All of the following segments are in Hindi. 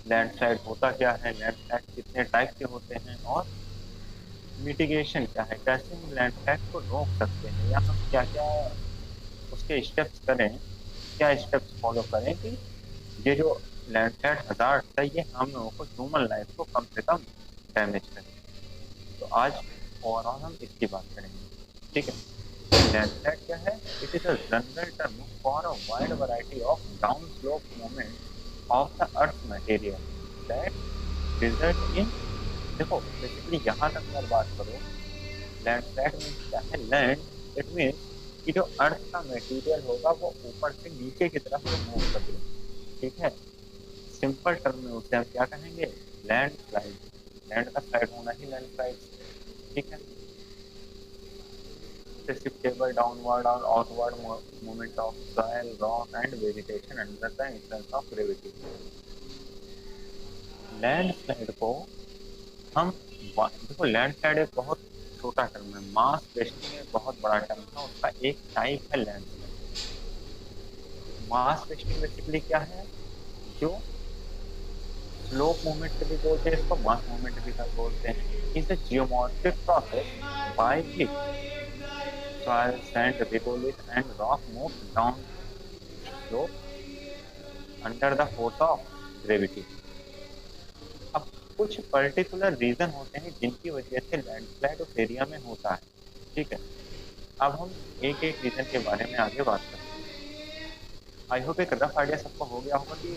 लैंडस्लाइड होता क्या है, लैंडस्लाइड कितने टाइप के होते हैं, और मिटिगेशन क्या है, कैसे हम लैंडस्लाइड को रोक सकते हैं, या हम क्या क्या उसके स्टेप्स करें, क्या स्टेप्स फॉलो करें कि ये जो लैंडस्लाइड हजार्ड है ये हम लोगों को ह्यूमन लाइफ को कम से कम डैमेज करे। तो आज ओवरऑल हम इसकी बात करेंगे। ठीक है। लैंडस्लाइड क्या है? It is a general term for a wide variety of down slope movement of the earth material that result in, देखो बेसिकली यहाँ तक अगर बात करो, लैंडस्लाइड मीन्स क्या है? लैंड, इट मीन्स कि जो अर्थ का मटेरियल होगा वो ऊपर से नीचे की तरफ वो मूव करेगा। ठीक है। सिंपल टर्म में उसे हम क्या कहेंगे? Land slide. लैंड का स्लाइड होना ही लैंड स्लाइड। ठीक है। Precipitable downward or outward movement of soil, rock and vegetation under the influence of gravity। Landslide को हम देखो, लैंडस्लाइड एक बहुत छोटा टर्म है, मास वेस्टिंग एक बहुत बड़ा टर्म है, उसका एक टाइप है लैंडस्लाइड। मास वेस्टिंग बेसिकली क्या है? जो स्लोप मूवमेंट भी बोलते हैं इसको, मास मूवमेंट भी बोलते हैं, is a geometric process by which soil, sand, regolith and rock moves down slope under the force of gravity। अब कुछ पर्टिकुलर रीजन होते हैं जिनकी वजह से लैंडस्लाइड उस एरिया में होता है। ठीक है। अब हम एक एक रीजन के बारे में आगे बात करते हैं। आई होप एक रफ आइडिया सबको हो गया होगा कि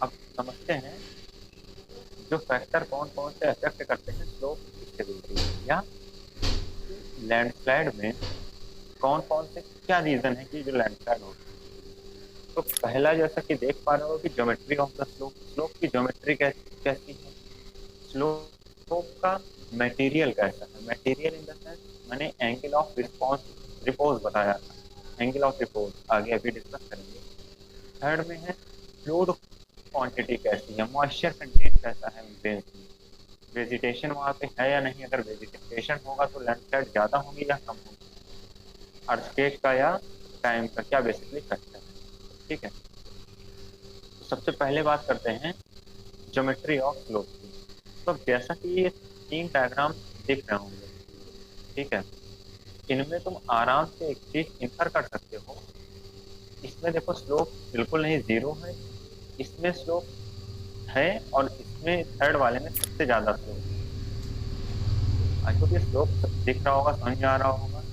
अब समझते हैं जो फैक्टर कौन कौन से अफेक्ट करते हैं स्लोप स्टेबिलिटी, या लैंडस्लाइड में कौन कौन से क्या रीजन है कि जो लैंडस्लाइड होता है। तो पहला, जैसा कि देख पा रहे हो कि geometry of the slope, slope की ज्योमेट्री कैसी है? स्लोप का मटेरियल कैसा है? मटेरियल इन द सेंस मैंने एंगल ऑफ रिस्पॉन्स, रिपोज बताया था, एंगल ऑफ रिपोज आगे अभी डिस्कस करेंगे। थर्ड में है फ्लूइड क्वांटिटी कैसी है, मॉइस्चर कंटेंट कैसा है उनके, वेजिटेशन वहाँ पे है या नहीं, अगर वेजिटेशन होगा तो लैंडस्लाइड ज्यादा होगी या कम होगी, अर्थक्वेक का या टाइम का क्या बेसिकली फैक्टर है। ठीक है। तो सबसे पहले बात करते हैं ज्योमेट्री ऑफ स्लोप की। तो जैसा कि ये तीन डायग्राम दिख रहे होंगे, ठीक है, इनमें तुम आराम से एक चीज इंफर कर सकते हो। इसमें देखो स्लोप बिल्कुल नहीं जीरो है, इसमें स्लोप है, और इसमें थर्ड वाले में सबसे ज्यादा स्लोप है। आई होप ये स्लोप दिख रहा होगा, समझ में आ रहा होगा।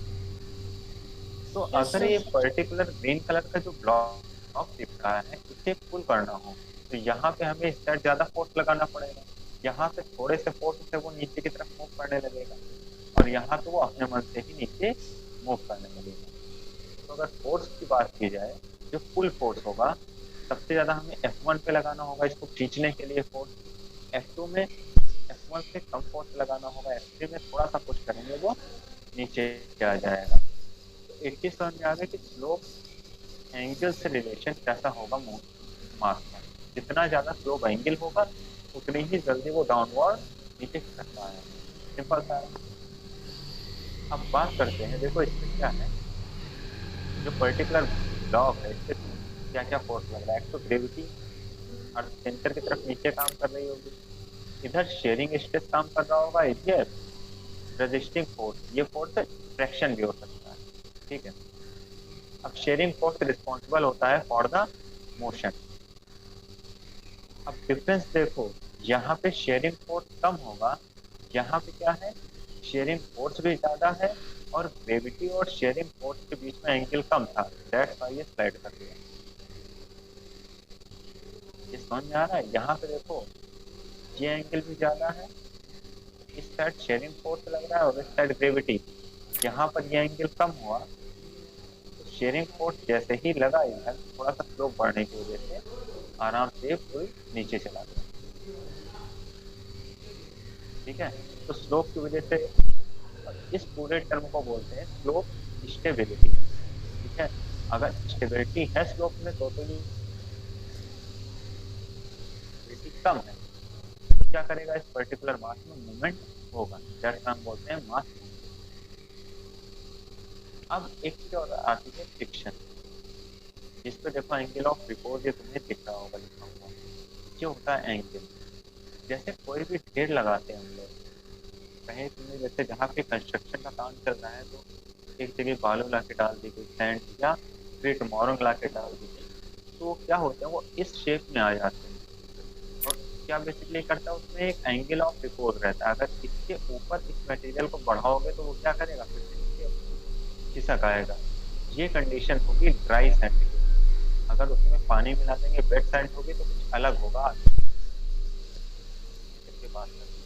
तो यस अगर सर। ये पर्टिकुलर ग्रीन कलर का जो ब्लॉक दिख रहा है इसे पुल करना हो, तो यहाँ पे हमें इस साइड ज्यादा फोर्स लगाना पड़ेगा, यहाँ पे थोड़े से फोर्स से वो नीचे की तरफ मूव करने लगेगा, और यहाँ पे वो अपने मन से ही नीचे मूव करने लगेगा। तो अगर फोर्स की बात की जाए, जो पुल फोर्स होगा सबसे ज्यादा हमें F1 पे लगाना होगा इसको खींचने के लिए फोर्स, F2 में F1 से कम फोर्स लगाना होगा, F3 में थोड़ा सा पुश करेंगे वो नीचे आ जाएगा। तो एक चीज समझ में आ गया कि स्लोप एंगल से रिलेशन कैसा होगा मास का, जितना ज्यादा स्लोप एंगल होगा उतनी ही जल्दी वो डाउनवर्ड नीचे खिसकता है। सिंपल सा है। अब बात करते हैं, देखो इसमें क्या है, जो पर्टिकुलर ब्लॉक है इस पे क्या क्या फोर्स लग रहा है। एक तो ग्रेविटी अर्थ सेंटर की तरफ नीचे काम कर रही होगी, इधर शेयरिंग स्ट्रेस काम कर रहा होगा, इधर रेजिस्टिंग फोर्स, ये फोर्स फ्रैक्शन भी हो सकता है। ठीक है। अब शेयरिंग फोर्स रिस्पॉन्सिबल होता है फॉर द मोशन। अब डिफरेंस देखो, यहाँ पे शेयरिंग फोर्स कम होगा, यहाँ पे क्या है, शेयरिंग फोर्स भी ज्यादा है, और ग्रेविटी और शेयरिंग फोर्स के बीच में एंगल कम था, दैट्स व्हाई ये स्लाइड कर दिया। ये समझ में आ रहा है? यहाँ पे देखो ये एंगल भी ज्यादा है, इस साइड शेयरिंग फोर्स लग रहा है और इस साइड ग्रेविटी, यहाँ पर ये एंगल कम हुआ, तो शेयरिंग फोर्स जैसे ही लगा इधर थोड़ा सा स्लोप बढ़ने की वजह से आराम से पुल नीचे चला गया। ठीक है। तो स्लोप की वजह से इस पूरे टर्म को बोलते हैं स्लोप स्टेबिलिटी। ठीक है। अगर स्टेबिलिटी है स्लोप में तो ये स्टेबिलिटी कम है, तो क्या करेगा, इस पर्टिकुलर मास में मूवमेंट होगा, दैट्स हम बोलते हैं मास मूवमेंट। अब एक चीज और आती है फ्रिक्शन, जिस पे देखो एंगल ऑफ रिपोर्ट ये तुम्हें दिख रहा होगा लिखा हुआ, जो होता है एंगल। जैसे कोई भी ढेर लगाते हैं हम लोग, कहीं तुमने जैसे जहाँ पे कंस्ट्रक्शन का काम चल रहा है तो एक जगह बालू ला के डाल दी गई, सैंड या फिर मोरंग ला के डाल दी गई, तो क्या होते हैं वो इस शेप में आ जाते हैं। और क्या बेसिकली करता है, उसमें एक एंगल ऑफ रिपोर्ट रहता है। अगर इसके ऊपर इस मटेरियल को बढ़ाओगे तो वो क्या करेगा, फिर से नीचे खिसक आएगा। ये कंडीशन होगी ड्राई सैंड की। अगर उसमें पानी मिला देंगे, वेट सैंड होगी तो कुछ अलग होगा इसके बात करते हैं।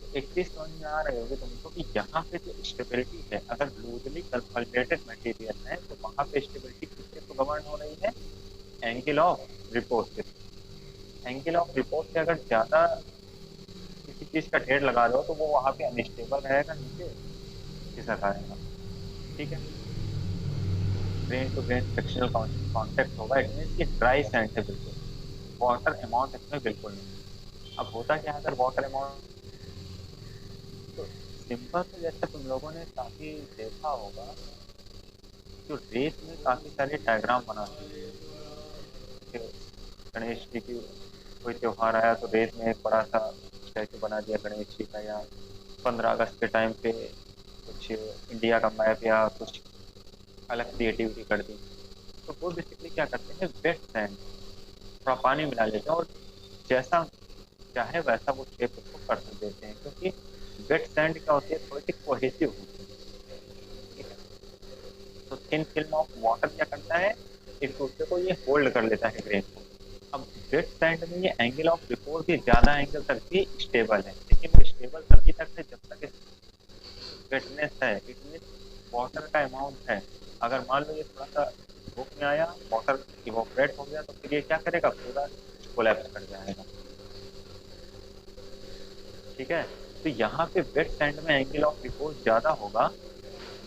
तो एक चीज समझ में आ रही होगी तुमको कि यहाँ पे जो स्टेबिलिटी है, अगर लूजली कंसोलिडेटेड मटेरियल है तो वहां पे स्टेबिलिटी किससे तो गवर्न हो रही है, एंगल ऑफ रिपोर्ट से। एंगल ऑफ रिपोर्ट से अगर ज्यादा किसी चीज का ढेर लगा दो तो वो वहां पे अनस्टेबल रहेगा, नीचे खिसक आएगा। ठीक है, grain to grain frictional contact होगा, इट मीन कि ड्राई सैंड है बिल्कुल, वाटर अमाउंट इसमें बिल्कुल नहीं। अब होता क्या है, अगर वाटर अमाउंट, तो सिंपल से जैसे तुम लोगों ने काफी देखा होगा, जो रेत में काफी सारे डायग्राम बनाते हैं। कि गणेश जी की कोई त्योहार आया तो रेत में एक बड़ा सा स्टैचू बना दिया गणेश जी का, या 15 अगस्त के टाइम पे कुछ इंडिया का मैप या कुछ अलग क्रिएटिविटी कर दी। तो वो बेसिकली क्या करते हैं, वेट सैंड थोड़ा पानी मिला लेते हैं और जैसा चाहे वैसा वो शेप उसको कर देते हैं, क्योंकि वेट सैंड क्या होती है, थोड़ी सी कोहेसिव होती है। ठीक है, तो थिन फिल्म ऑफ वाटर क्या करता है, एक दूसरे को ये होल्ड कर लेता है ग्रेन को। अब वेट सैंड में ये एंगल ऑफ रिपोर्ट भी ज्यादा एंगल तक भी स्टेबल है, लेकिन वो स्टेबल तभी तक है जब तक वेटनेस है, इट मीन वाटर का अमाउंट है। अगर मान लो ये थोड़ा सा धूप में आया, वाटर इवोपरेट हो गया, तो फिर ये क्या करेगा, पूरा कोलैप्स कर जाएगा। ठीक है, तो यहाँ पे वेट सैंड में एंगल ऑफ रिपोर्ट ज्यादा होगा,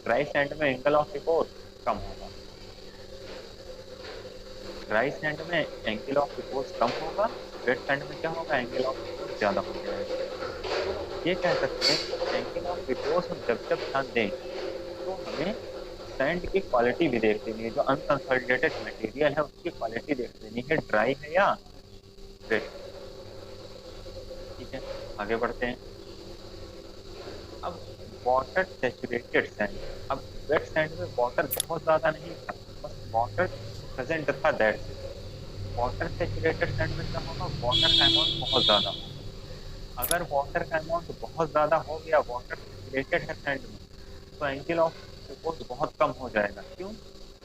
ड्राई सैंड में एंगल ऑफ रिपोर्ट कम होगा। ड्राई सैंड में एंगल ऑफ रिपोर्ट कम होगा, वेट सैंड में क्या होगा, एंगल ऑफ रिपोर्ट ज्यादा हो जाएगा। तो ये कह सकते हैं कि एंगल ऑफ रिपोर्ट हम जब जब ध्यान दें तो हमें सैंड की क्वालिटी भी देख लेनी है, जो अनकंसोलिडेटेड मटेरियल है उसकी क्वालिटी देख लेनी है, ड्राई है या वेट है। ठीक है, आगे बढ़ते हैं। अब वाटर सेचुरेटेड सैंड। अब वेट सैंड में वाटर बहुत ज्यादा नहीं था, बस वाटर प्रेजेंट था, दैट से। वाटर सेचुरेटेड सैंड में क्या होगा, वाटर का अमाउंट बहुत ज्यादा होगा। अगर वाटर का अमाउंट बहुत ज्यादा हो गया, वाटर सेचुरेटेड है सैंड में, तो एंगल ऑफ रिपोर्ट बहुत कम हो जाएगा। क्यों,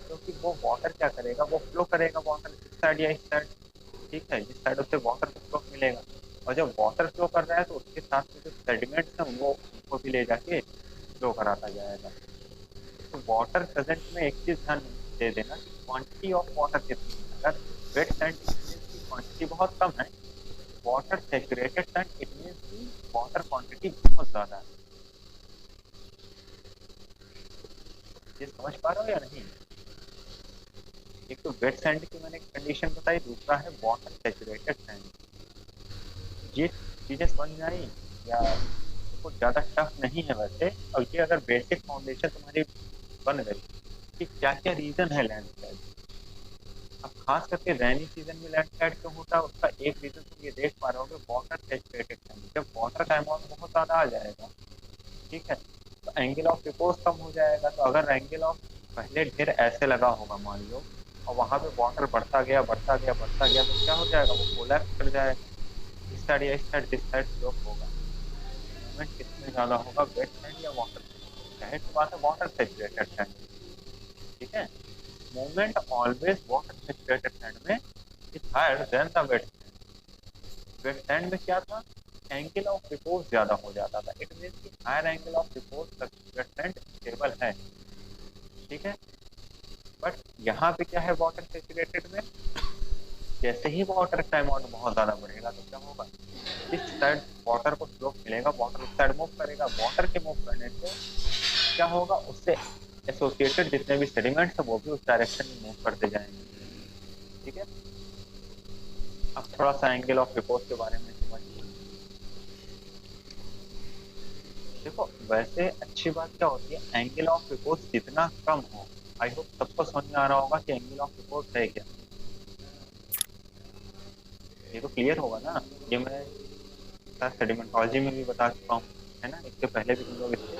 क्योंकि वो वाटर क्या करेगा, वो फ्लो करेगा वाटर इस साइड या इस साइड। ठीक है, जिस साइड उससे वाटर को फ्लो मिलेगा, और जब वाटर फ्लो कर रहा है तो उसके साथ में जो सेडिमेंट्स हैं वो उनको भी ले जाके फ्लो कराता जाएगा। तो वाटर प्रेजेंट में एक चीज ध्यान दे देना कि क्वांटिटी ऑफ वाटर कितनी है। अगर वेट सैंड की क्वांटिटी बहुत कम है, water saturated sand it means की वाटर क्वांटिटी बहुत ज्यादा है। ये समझ पा रहे हो या नहीं। एक तो वेट सैंड की मैंने कंडीशन बताई, दूसरा है वाटर सेचुरेटेड सैंड। ये चीजें समझ में आई या कुछ ज्यादा टफ नहीं है वैसे। और ये अगर बेसिक फाउंडेशन तुम्हारी बन गई कि क्या क्या रीजन है लैंडस्लाइड। अब खास करके रैनी सीजन में लैंडस्लाइड क्यों होता है, उसका एक रीजन तुम ये देख पा रहे होगे, वाटर सेचुरेटेड सैंड। जब वाटर का अमाउंट बहुत ज्यादा आ जाएगा, ठीक है, तो एंगल ऑफ रिपोर्ट कम हो जाएगा। तो अगर एंगल ऑफ पहले ढेर ऐसे लगा होगा मान लो, और वहां पे वाटर बढ़ता गया बढ़ता गया बढ़ता गया, तो क्या हो जाएगा, वो कोलैप्स कर जाएगा। इस साइड या इस साइड, दिस साइड स्लोप होगा। मूवमेंट किसमें ज्यादा होगा, वेट सैंड या वाटर सैंड। जाहिर सी बात है वाटर सेचुरेटेड सैंड। ठीक है, movement always water saturated sand में is higher than the wet sand. Wet sand में क्या था, एंगल ऑफ रिपोर्ट ज्यादा हो जाता था, इट मीन की हायर एंगल ऑफ रिपोर्ट तक वेट सैंड स्टेबल है। ठीक है, बट यहाँ पे क्या है वाटर सेचुरेटेड में, जैसे ही वाटर का अमाउंट बहुत ज्यादा बढ़ेगा तो क्या होगा, जिस साइड वाटर को स्लोप मिलेगा वाटर उस साइड मूव करेगा। वाटर के मूव करने से क्या होगा, उससे एसोसिएटेड जितने भी सेडिमेंट्स है वो भी उस डायरेक्शन में मूव करते जाएंगे। ठीक है, अब थोड़ा सा एंगल ऑफ रिपोर्ट के बारे में समझिए। देखो वैसे अच्छी बात क्या होती है, एंगल ऑफ रिपोर्ट जितना कम हो, आई होप सबको समझ में आ रहा होगा कि एंगल ऑफ रिपोर्ट है क्या। ये तो क्लियर होगा ना। ये मैं सेडिमेंटोलॉजी में भी बता चुका हूँ, है ना, इसके पहले भी तुम लोग इसके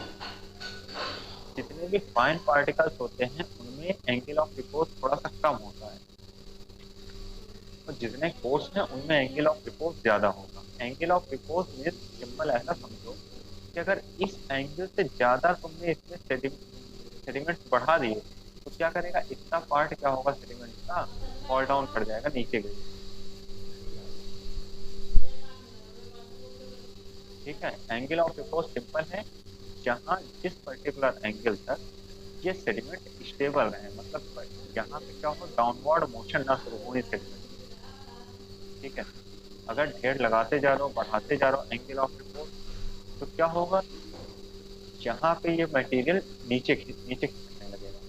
जितने भी फाइन पार्टिकल्स होते हैं उनमें एंगल ऑफ रिपोर्ट थोड़ा सा कम होता है, और जितने कोर्स हैं उनमें एंगल ऑफ रिपोर्ट ज्यादा होगा। Angle of report mean simple ऐसा समझो कि अगर इस एंगल से ज्यादा तुमने इसमें सेडिमेंट बढ़ा दिए तो क्या करेगा, इतना पार्ट क्या होगा सेडिमेंट का, फॉल डाउन कर जाएगा नीचे गिर। ठीक है, एंगल ऑफ रिपोर्ट सिंपल है, जहां जिस पर्टिकुलर एंगल तक ये सेडिमेंट स्टेबल रहे, मतलब यहाँ पे क्या हो, डाउनवर्ड मोशन ना शुरू हो सेडिमेंट। ठीक है, अगर ढेर लगाते जा रहे हो, बढ़ाते जा रहे हो एंगल ऑफ रिपोर्ट, तो क्या होगा, यहाँ पे ये मटेरियल नीचे खिसकने लगेगा।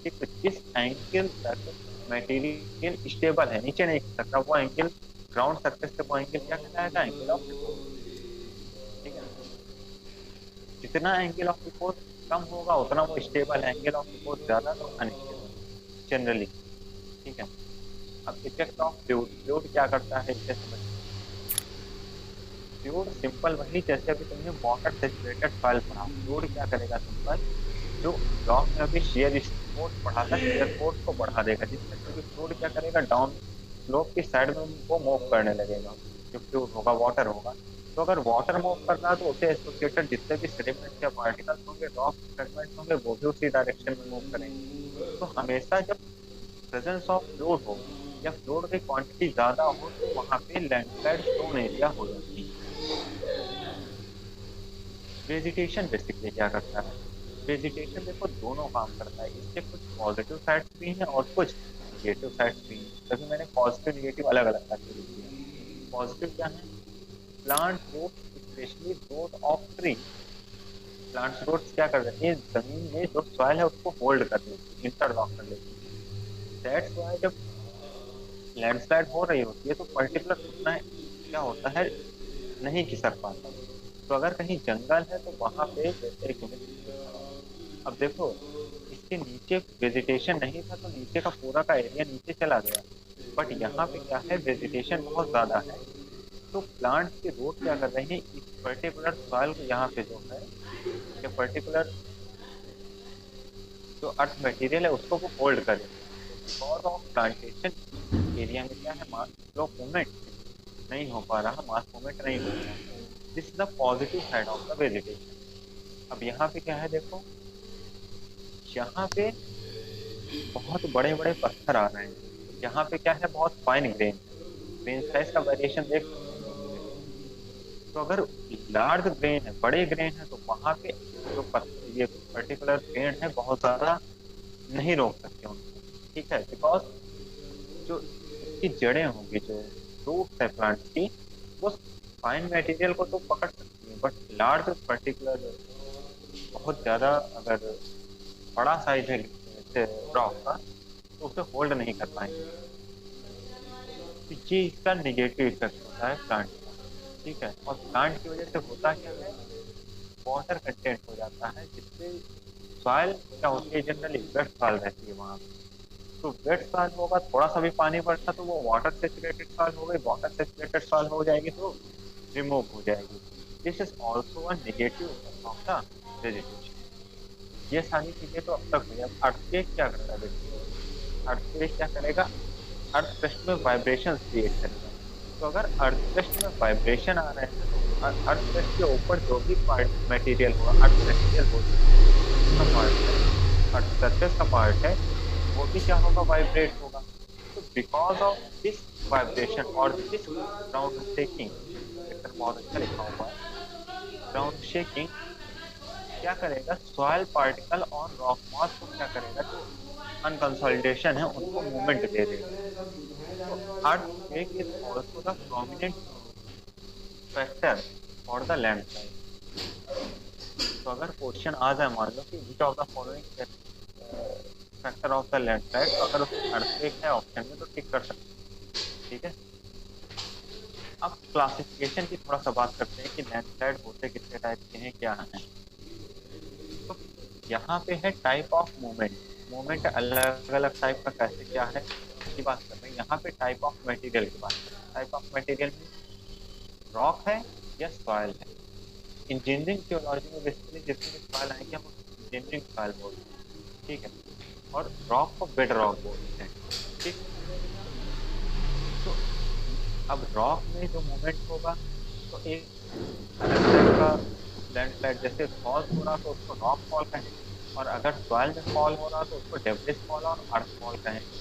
ठीक, तो जिस एंगल तक मटेरियल स्टेबल है, नीचे नहीं खिसक रहा, वो एंगल ग्राउंड सरफेस से वो एंगल क्या कहलाएगा, एंगल ऑफ रिपोर्ट। ठीक है, जितना एंगल ऑफ रिपोर्ट कम होगा उतना वो स्टेबल, एंगल ऑफ रिपोर्ट ज्यादा तो अनस्टेबल जनरली। ठीक है, अब इफेक्ट ऑफ फ्लूइड, फ्लूइड क्या करता है इसे समझ। फ्लूइड सिंपल वही, जैसे अभी तुमने वाटर सेचुरेटेड सॉइल पढ़ा, फ्लूइड क्या करेगा सिंपल, जो रॉक में अभी शेयर फोर्स बढ़ाता है, शेयर फोर्स को बढ़ा देगा, जिससे क्योंकि फ्लूइड क्या करेगा, डाउन स्लोप की साइड में वो मूव करने लगेगा। जो फ्लूइड होगा वाटर होगा, तो अगर वाटर मूव कर रहा है तो उससे एसोसिएटेड जितने भी सेडिमेंट या पार्टिकल्स होंगे, रॉक फ्रेगमेंट्स होंगे, वो भी उसी डायरेक्शन में मूव करेंगे। तो हमेशा जब प्रेजेंस ऑफ फ्लूइड हो या फ्लूइड की क्वांटिटी ज्यादा हो तो वहां पे लैंडस्लाइड प्रोन एरिया हो जाती है। वेजिटेशन बेसिकली क्या करता है, वेजिटेशन देखो दोनों काम करता है, इसके कुछ पॉजिटिव साइड्स भी हैं और कुछ निगेटिव साइड्स भी हैं, तभी मैंने पॉजिटिव निगेटिव अलग अलग करके लिख दिया। पॉजिटिव क्या है, plant root specially growth of tree, plants roots क्या कर देती है, जमीन में जो सॉइल है उसको होल्ड कर लेती है, इंटरलॉक कर लेती है। दैट्स व्हाई जब लैंडस्लाइड हो रही होती है तो पर्टिकुलर उतना क्या होता है, नहीं खिसक पाता। तो अगर कहीं जंगल है तो वहां पे जैसे एक यूनिट दिखा रहा हूँ। अब देखो, इसके नीचे वेजिटेशन नहीं था तो नीचे का पूरा का एरिया नीचे चला गया, बट यहाँ पे क्या है, वेजिटेशन बहुत ज्यादा है। तो प्लांट के रूट क्या कर रहे हैं, इस पर्टिकुलर सॉइल को यहाँ पे जो है, ये पर्टिकुलर जो अर्थ मटेरियल है उसको वो होल्ड कर लेते हैं। तो बिकॉज ऑफ प्लांटेशन एरिया में क्या है, मास फ्लो मूवमेंट नहीं हो पा रहा, मास मूवमेंट नहीं हो रहा। This is the positive side of the vegetation. अब यहाँ पे क्या है देखो, यहाँ पे बहुत बड़े बड़े पत्थर आ रहे हैं, यहाँ पे क्या है, बहुत फाइन ग्रेन है, ग्रेन साइज का वेरिएशन देख सकते हो तुम मुझे। तो अगर लार्ज ग्रेन है, बड़े ग्रेन है, तो वहां पे जो ये पर्टिकुलर पेड़ है बहुत ज्यादा नहीं रोक सकते उनको। ठीक है, बिकॉज जो उसकी जड़ें होंगी, जो रूट्स है प्लांट की, वो फाइन मटेरियल को तो पकड़ सकती है, बट लार्ज पर्टिकुलर बहुत ज्यादा अगर बड़ा साइज है जैसे रॉक का, तो उसे होल्ड नहीं कर पाएंगे। तो ये इसका निगेटिव इफेक्ट होता है प्लांट का। ठीक है, और प्लांट की वजह से होता क्या है, वाटर कंटेंट हो जाता है, जिससे सॉइल क्या होती है, जनरली वेट सॉइल रहती है वहां पे। तो वेट सॉइल होगा, थोड़ा सा भी पानी पड़ता तो वो वाटर सेचुरेटेड सॉइल हो गई, वाटर सेचुरेटेड सॉइल हो जाएगी तो रिमूव हो जाएगी। This is also a negative effect of the vegetation. ये सारी चीजें तो अब तक हुई। अब अर्थक्वेक क्या करता है बेसिकली, अर्थक्वेक क्या करेगा, अर्थ क्रस्ट में वाइब्रेशन क्रिएट करेगा। तो अगर अर्थ क्रस्ट में वाइब्रेशन आ रहे हैं तो अर्थ क्रस्ट के ऊपर जो भी पार्ट मटेरियल होगा, अर्थ मटेरियल बोलते हैं उसका पार्ट है, अर्थ सरफेस का पार्ट है, वो भी क्या होगा, वाइब्रेट होगा। तो बिकॉज ऑफ दिस वाइब्रेशन और दिस ग्राउंड शेकिंग, लेक्चर बहुत अच्छा लिखा हुआ है, ग्राउंड शेकिंग क्या करेगा, सॉइल पार्टिकल और रॉक मॉस को क्या करेगा, जो अनकंसोलिडेशन है उनको मूवमेंट दे देगा। तो earthquake is also the prominent factor for the landslide। तो अगर क्वेश्चन आ जाए, मान लो कि which of the following factor of the landslide, तो अगर उसमें अर्थक्वेक है ऑप्शन में तो टिक कर सकते हैं। ठीक है, अब क्लासिफिकेशन की थोड़ा सा बात करते हैं कि लैंडस्लाइड होते कितने टाइप के हैं, क्या हैं। तो यहाँ पे है टाइप ऑफ मूवमेंट। मूवमेंट अलग अलग टाइप का कैसे क्या है इसकी बात कर रहे हैं। यहाँ पे टाइप ऑफ मटेरियल की बात कर रहे हैं। टाइप ऑफ मटेरियल में रॉक है या सॉइल है। इंजीनियरिंग थियोलॉजी में बेसिकली जितने भी सॉइल आएंगे हम उसको इंजीनियरिंग सॉइल बोलते हैं, ठीक है। और रॉक को बेड रॉक बोलते हैं, ठीक। तो अब रॉक में जो मूवमेंट होगा, तो एक अलग टाइप का लैंडस्लाइड, जैसे फॉल हो रहा तो उसको रॉक फॉल कहेंगे, और अगर सॉइल में फॉल हो रहा तो उसको डेब्रिस फॉल और अर्थ फॉल कहेंगे।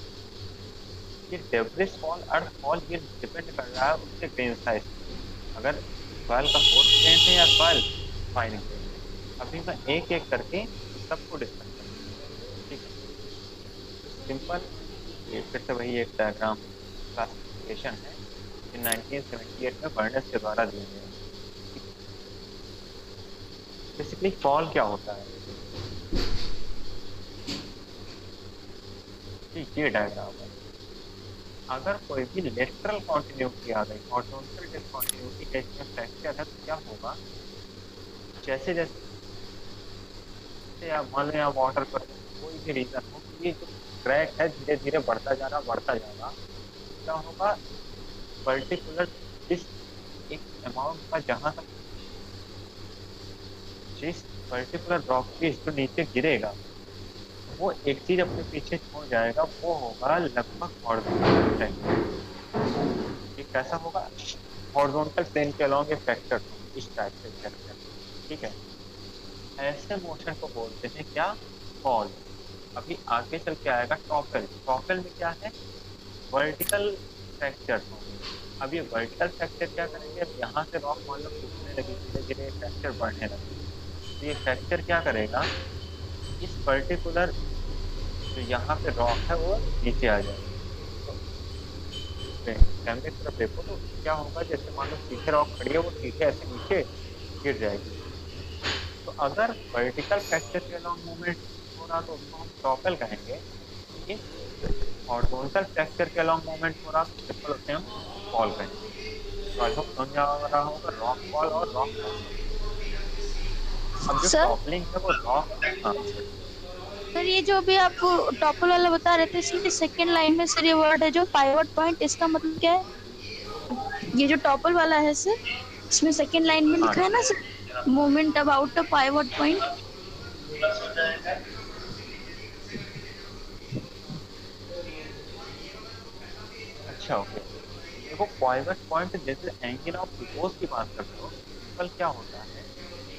ये डेब्रिस फॉल, अर्थ फॉल, ये डिपेंड कर रहा है उसके ग्रेन साइज पे। अगर सॉइल का कोर्स ग्रेन है या सॉइल फाइन ग्रेन है। अभी मैं एक एक करके इस सबको डिस्कस करूंगा, ठीक है। तो सिंपल, ये फिर से वही एक डायग्राम क्लासिफिकेशन है, ये 1978 में बर्नस के द्वारा दिए गए हैं, ठीक है। बेसिकली फॉल क्या होता है, ठीक, ये डायग्राम है। अगर कोई भी लेटरल कॉन्टिन्यूटी आ गई, हॉरिजॉन्टल डिसकॉन्टिन्यूटी केस में फ्रैक्चर है, तो क्या होगा, जैसे जैसे या मान लो या वाटर पर कोई भी रीजन हो, ये जो क्रैक है धीरे धीरे बढ़ता जा रहा, तो क्या होगा, पर्टिकुलर जिस एक अमाउंट का, जहां तक जिस पर्टिकुलर रॉक पीस जो नीचे गिरेगा, वो एक चीज अपने पीछे छोड़ जाएगा, वो होगा लगभग हॉरिजॉन्टल फ्रैक्चर। ये कैसा होगा, हॉरिजॉन्टल प्लेन के अलोंग ये फ्रैक्चर होंगे, इस टाइप से फ्रैक्चर, ठीक है। ऐसे मोशन को बोलते हैं क्या, फॉल। अभी आगे चल के आएगा टॉपल। टॉपल में क्या है, वर्टिकल फ्रैक्चर होंगे। अब ये वर्टिकल फ्रैक्चर क्या करेंगे, अब यहाँ से रॉक मान लो टूटने लगी, धीरे धीरे फ्रैक्चर बढ़ने लगा, तो ये फ्रैक्चर क्या करेगा, इस पर्टिकुलर जो यहाँ पे रॉक है वो नीचे आ जाएगी। तो कैमरे की तरफ देखो तो क्या होगा, जैसे मान लो सीधे रॉक खड़ी है, वो सीधे ऐसे नीचे गिर जाएगी। तो अगर वर्टिकल फ्रैक्चर के अलॉन्ग मूवमेंट हो रहा तो उसको हम टॉपल कहेंगे। इस हॉरिजॉन्टल फ्रैक्चर के अलॉन्ग मूवमेंट हो रहा तो सिंपल उसे हम फॉल कहेंगे। तो आई होप समझ आ रहा होगा रॉक फॉल और रॉक टॉपल। अब जो सर टॉपलिंग है वो रॉक, हाँ सर ये जो अभी आप टॉपल वाला बता रहे थे, इसमें सेकंड लाइन में सर ये वर्ड है जो पाइवट पॉइंट, इसका मतलब क्या है? ये जो टॉपल वाला है सर, इसमें सेकंड लाइन में हाँ, लिखा है ना sir, moment about a pivot point. अच्छा ओके। देखो पॉइवट पॉइंट जैसे एंगल ऑफ रिपोज की बात करते हो, सिंपल क्या होता है,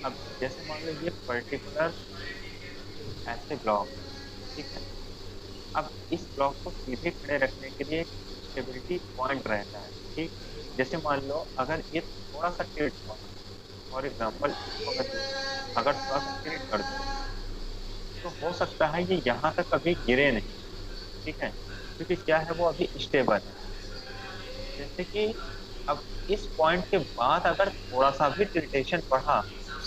अब जैसे मान लो ये पर्टिकुलर ऐसे ब्लॉक है, ठीक है। अब इस ब्लॉक को सीधे खड़े रखने के लिए एक स्टेबिलिटी पॉइंट रहता है, ठीक। जैसे मान लो अगर ये थोड़ा सा टिल्ट हुआ, फॉर एग्जाम्पल इसको अगर थोड़ा सा टिल्ट कर दूं, तो हो सकता है ये यहाँ तक कभी गिरे नहीं, ठीक है, क्योंकि क्या है वो अभी स्टेबल है। जैसे कि अब इस पॉइंट के बाद अगर थोड़ा सा भी टिल्टेशन बढ़ा,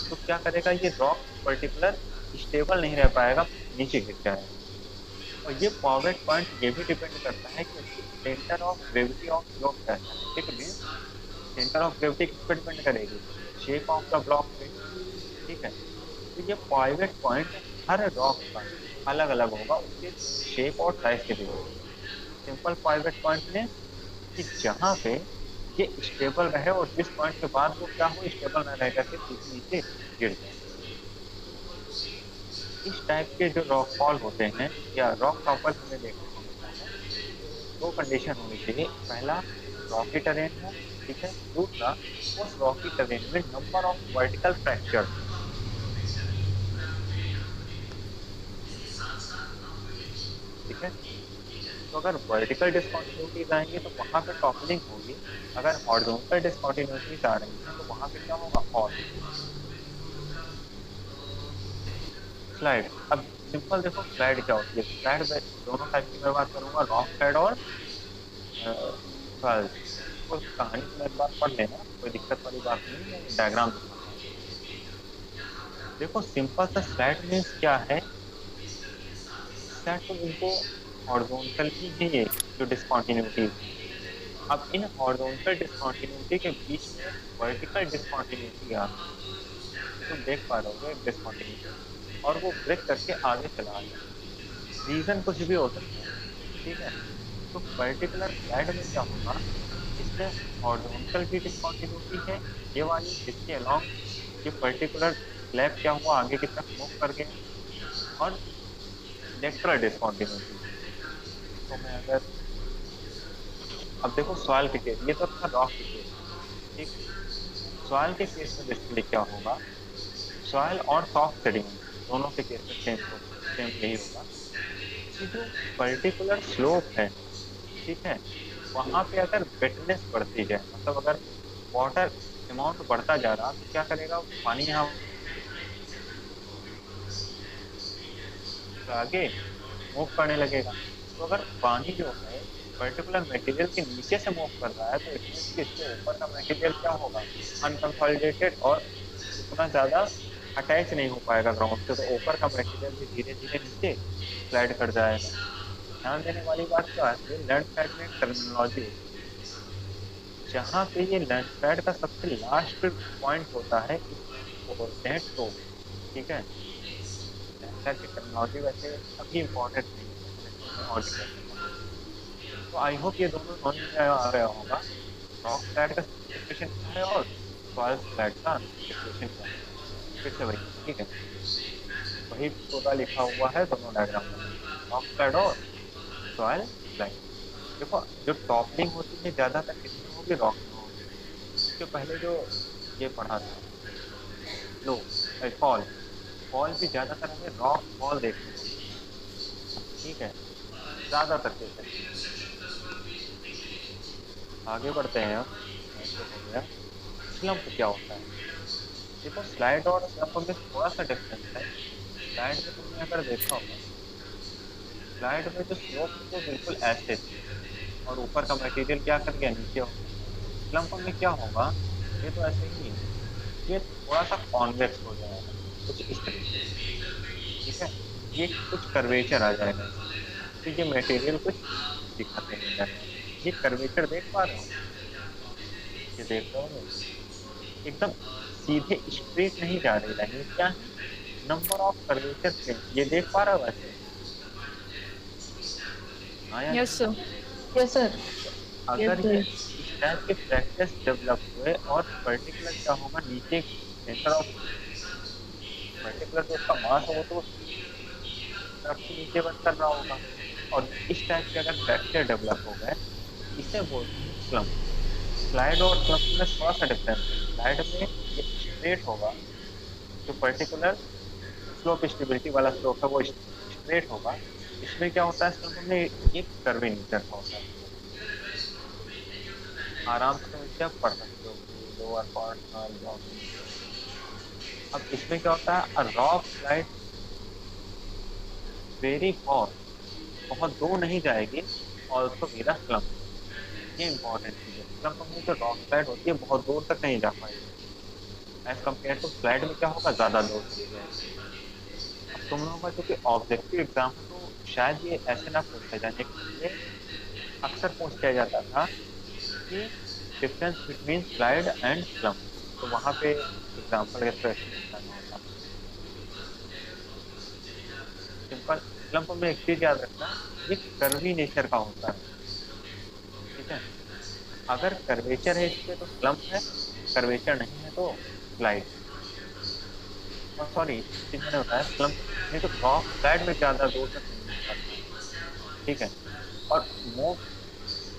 तो क्या करेगा, ये रॉक पर्टिकुलर स्टेबल नहीं रह पाएगा, नीचे गिर जाएगा। और ये फॉरवर्ड पॉइंट ये भी डिपेंड करता है कि उसकी centre of gravity of block कैसा है, ठीक है। सेंटर ऑफ ग्रेविटी किस पर डिपेंड करेगी, शेप ऑफ द ब्लॉक पे, ठीक है। तो ये पॉइवेट पॉइंट हर रॉक का अलग अलग होगा उसके शेप और साइज के बेसिस पे। सिंपल पॉइवेट पॉइंट में कि जहाँ पे ये स्टेबल रहे और जिस पॉइंट के बाद वो क्या हो, स्टेबल न रह करके सीधे नीचे गिर जाए। इस टाइप के जो रॉक फॉल होते हैं या रॉक टॉपल हमें देखने को मिलता है, दो कंडीशन होनी चाहिए। पहला, रॉकी टेरेन हो, ठीक है। दूसरा, उस रॉकी टेरेन में नंबर ऑफ वर्टिकल फ्रैक्चर हो, ठीक है। तो अगर वर्टिकल डिस्कंटिन्यूटीज आएंगे तो वहां पे टॉपलिंग होगी। अगर हॉरिजॉन्टल डिस्कंटिन्यूटीज आ रही हैं तो वहां पे क्या होगा, फॉल। स्लाइड, अब सिंपल देखो स्लाइड क्या होती है। स्लाइड दोनों टाइप की मैं बात करूंगा, रॉक स्लाइड और सॉइल। तो कहानी तुम एक बार पढ़ लेना, कोई दिक्कत वाली बात नहीं है, मैं डायग्राम दिखाता हूँ। देखो सिंपल सा स्लाइड मीन्स क्या है, स्लाइड तो इनको हॉरिजॉन्टल ही है, ये जो डिस्कंटिन्यूटीज हैं, अब इन हॉरिजॉन्टल डिसकंटिन्यूटी के बीच में एक वर्टिकल डिसकंटिन्यूटी आ गई, ये तुम देख पा रहे हो एक डिसकंटिन्यूटी, और वो ब्रेक करके आगे चला गया। रीजन कुछ भी हो सकता है, ठीक है। तो पर्टिकुलर स्लाइड में क्या होगा, इसमें हॉरिजॉन्टल भी डिसकंटिन्यूटी है ये वाली, जिसके अलोंग ये पर्टिकुलर स्लैब क्या हुआ आगे की तरफ मूव कर गया, और लेटरल डिसकंटिन्यूटी। तो मैं अगर अब देखो सॉइल के केस, ये तो था रॉक के केस, ठीक। सॉइल के केस में बेसिकली क्या होगा, सॉइल और सॉफ्ट सेडिमेंट दोनों के केस में सेम यही होगा कि जो पर्टिकुलर स्लोप है, ठीक है, वहां पे अगर वेटनेस बढ़ती जाए, मतलब अगर वाटर अमाउंट बढ़ता जा रहा, तो क्या करेगा पानी यहाँ आगे मूव करने लगेगा। तो अगर पानी जो है पर्टिकुलर मटेरियल के नीचे से मूव कर रहा है, तो इट मीन्स कि इसके ऊपर का मटेरियल क्या होगा, अनकंसोलिडेटेड, और उतना ज्यादा अटैच नहीं हो पाएगा ग्राउंड से, तो ऊपर का मटेरियल भी धीरे धीरे नीचे स्लाइड कर जाएगा। ध्यान देने वाली बात क्या है, ये लैंडस्लाइड में एक टर्मिनोलॉजी होती है, जहाँ पे ये लैंडस्लाइड का सबसे लास्ट पॉइंट होता है, इसको बोलते हैं टो, ठीक है। लैंडस्लाइड की टर्मिनोलॉजी वैसे अभी इम्पोर्टेंट नहीं है, मैं तुम्हें और डिटेल में बताऊंगा। तो आई होप ये दोनों नॉलेज में आ गया होगा, रॉक स्लाइड का स्पेसिफिकेशन क्या है और सॉइल स्लाइड का स्पेसिफिकेशन क्या है। फिर से वही, ठीक है, वही पूरा लिखा हुआ है दोनों डायग्राम में, रॉक स्लाइड और सॉइल स्लाइड। देखो जो टॉपलिंग होती है ज्यादातर किसमें होगी, रॉक में होगी। इसके पहले जो ये पढ़ा था लो फॉल, फॉल भी ज्यादातर हमें रॉक फॉल देखने को मिलता है, ठीक है, ज्यादातर केसेस में। आगे बढ़ते हैं हम, ये हो गया। स्लम्प क्या होता है, देखो स्लाइड और स्लम्प में थोड़ा सा डिफरेंस है। स्लाइड में तुमने अगर देखा होगा, स्लाइड में जो स्लोप थी वो बिल्कुल ऐसे थी, और ऊपर का मटेरियल क्या कर गया, नीचे हो गया। स्लम्प में क्या होगा, ये तो ऐसे ही है, ये थोड़ा सा कॉन्वेक्स हो जाएगा, कुछ इस तरीके से, ठीक है। ये कुछ कर्वेचर आ जाएगा इसमें, तो ये मटेरियल कुछ दिखाते हैं इधर में। ये कर्वेचर देख पा रहे हो, ये देख रहे हो, एकदम सीधे स्ट्रेट नहीं जा रही लाइन, ये क्या है, नंबर ऑफ कर्वेचर प्लेन, ये देख पा रहे हो वैसे, हाँ या यस नहीं। सर। Yes sir. तो यस अगर ये सर। इस टाइप के प्रैक्टिस डेवलप हुए, और पर्टिकुलर क्या होगा, नीचे सेंटर ऑफ पर्टिकुलर जो उसका मास है वो तो तरफ से नीचे बंद कर रहा होगा, और इस टाइप के अगर फ्रैक्चर डेवलप हो गए, तो इसे बोलते हैं स्लम्प। स्लाइड और स्लम्प में थोड़ा सा डिफरेंस है, स्लाइड में ये स्ट्रेट होगा, जो पर्टिकुलर स्लोप स्टेबिलिटी वाला स्लोप है वो स्ट्रेट होगा। इसमें क्या होता है, स्लम्प में एक कर्वी नेचर का होता है स्लोप, आराम से तुम इससे आप पढ़ सकते हो कि लोअर पार्ट। अब इसमें क्या होता है, रॉक स्लाइड वेरी फास्ट, बहुत दूर नहीं जाएगी, ऑल्सो मेरा स्लम्प, ये इंपॉर्टेंट चीज है। स्लम्प में जो रॉक स्लाइड होती है बहुत दूर तक नहीं जा पाएगी, एज कम्पेयर टू स्लाइड में क्या होगा, ज्यादा दूर चली जाएगी। अब तुम लोगों का चूंकि ऑब्जेक्टिव एग्जाम है, तो शायद ये ऐसे ना पूछा जाए, लेकिन ये अक्सर पूछ किया जाता था कि difference between slide and slump, तो वहां पे एग्जाम्पल के थ्रू एक्सप्लेन करना होता है। सिंपल, स्लम्प में एक चीज याद रखना, ये कर्वी नेचर का होता है, ठीक है। अगर कर्वेचर है इस पे तो स्लम्प है, कर्वेचर नहीं है तो स्लाइड है। और सॉरी, एक चीज मैंने बताया, स्लम्प नहीं तो रॉक स्लाइड में ज्यादा दूर तक नहीं मूव करता है, ठीक है। और मूव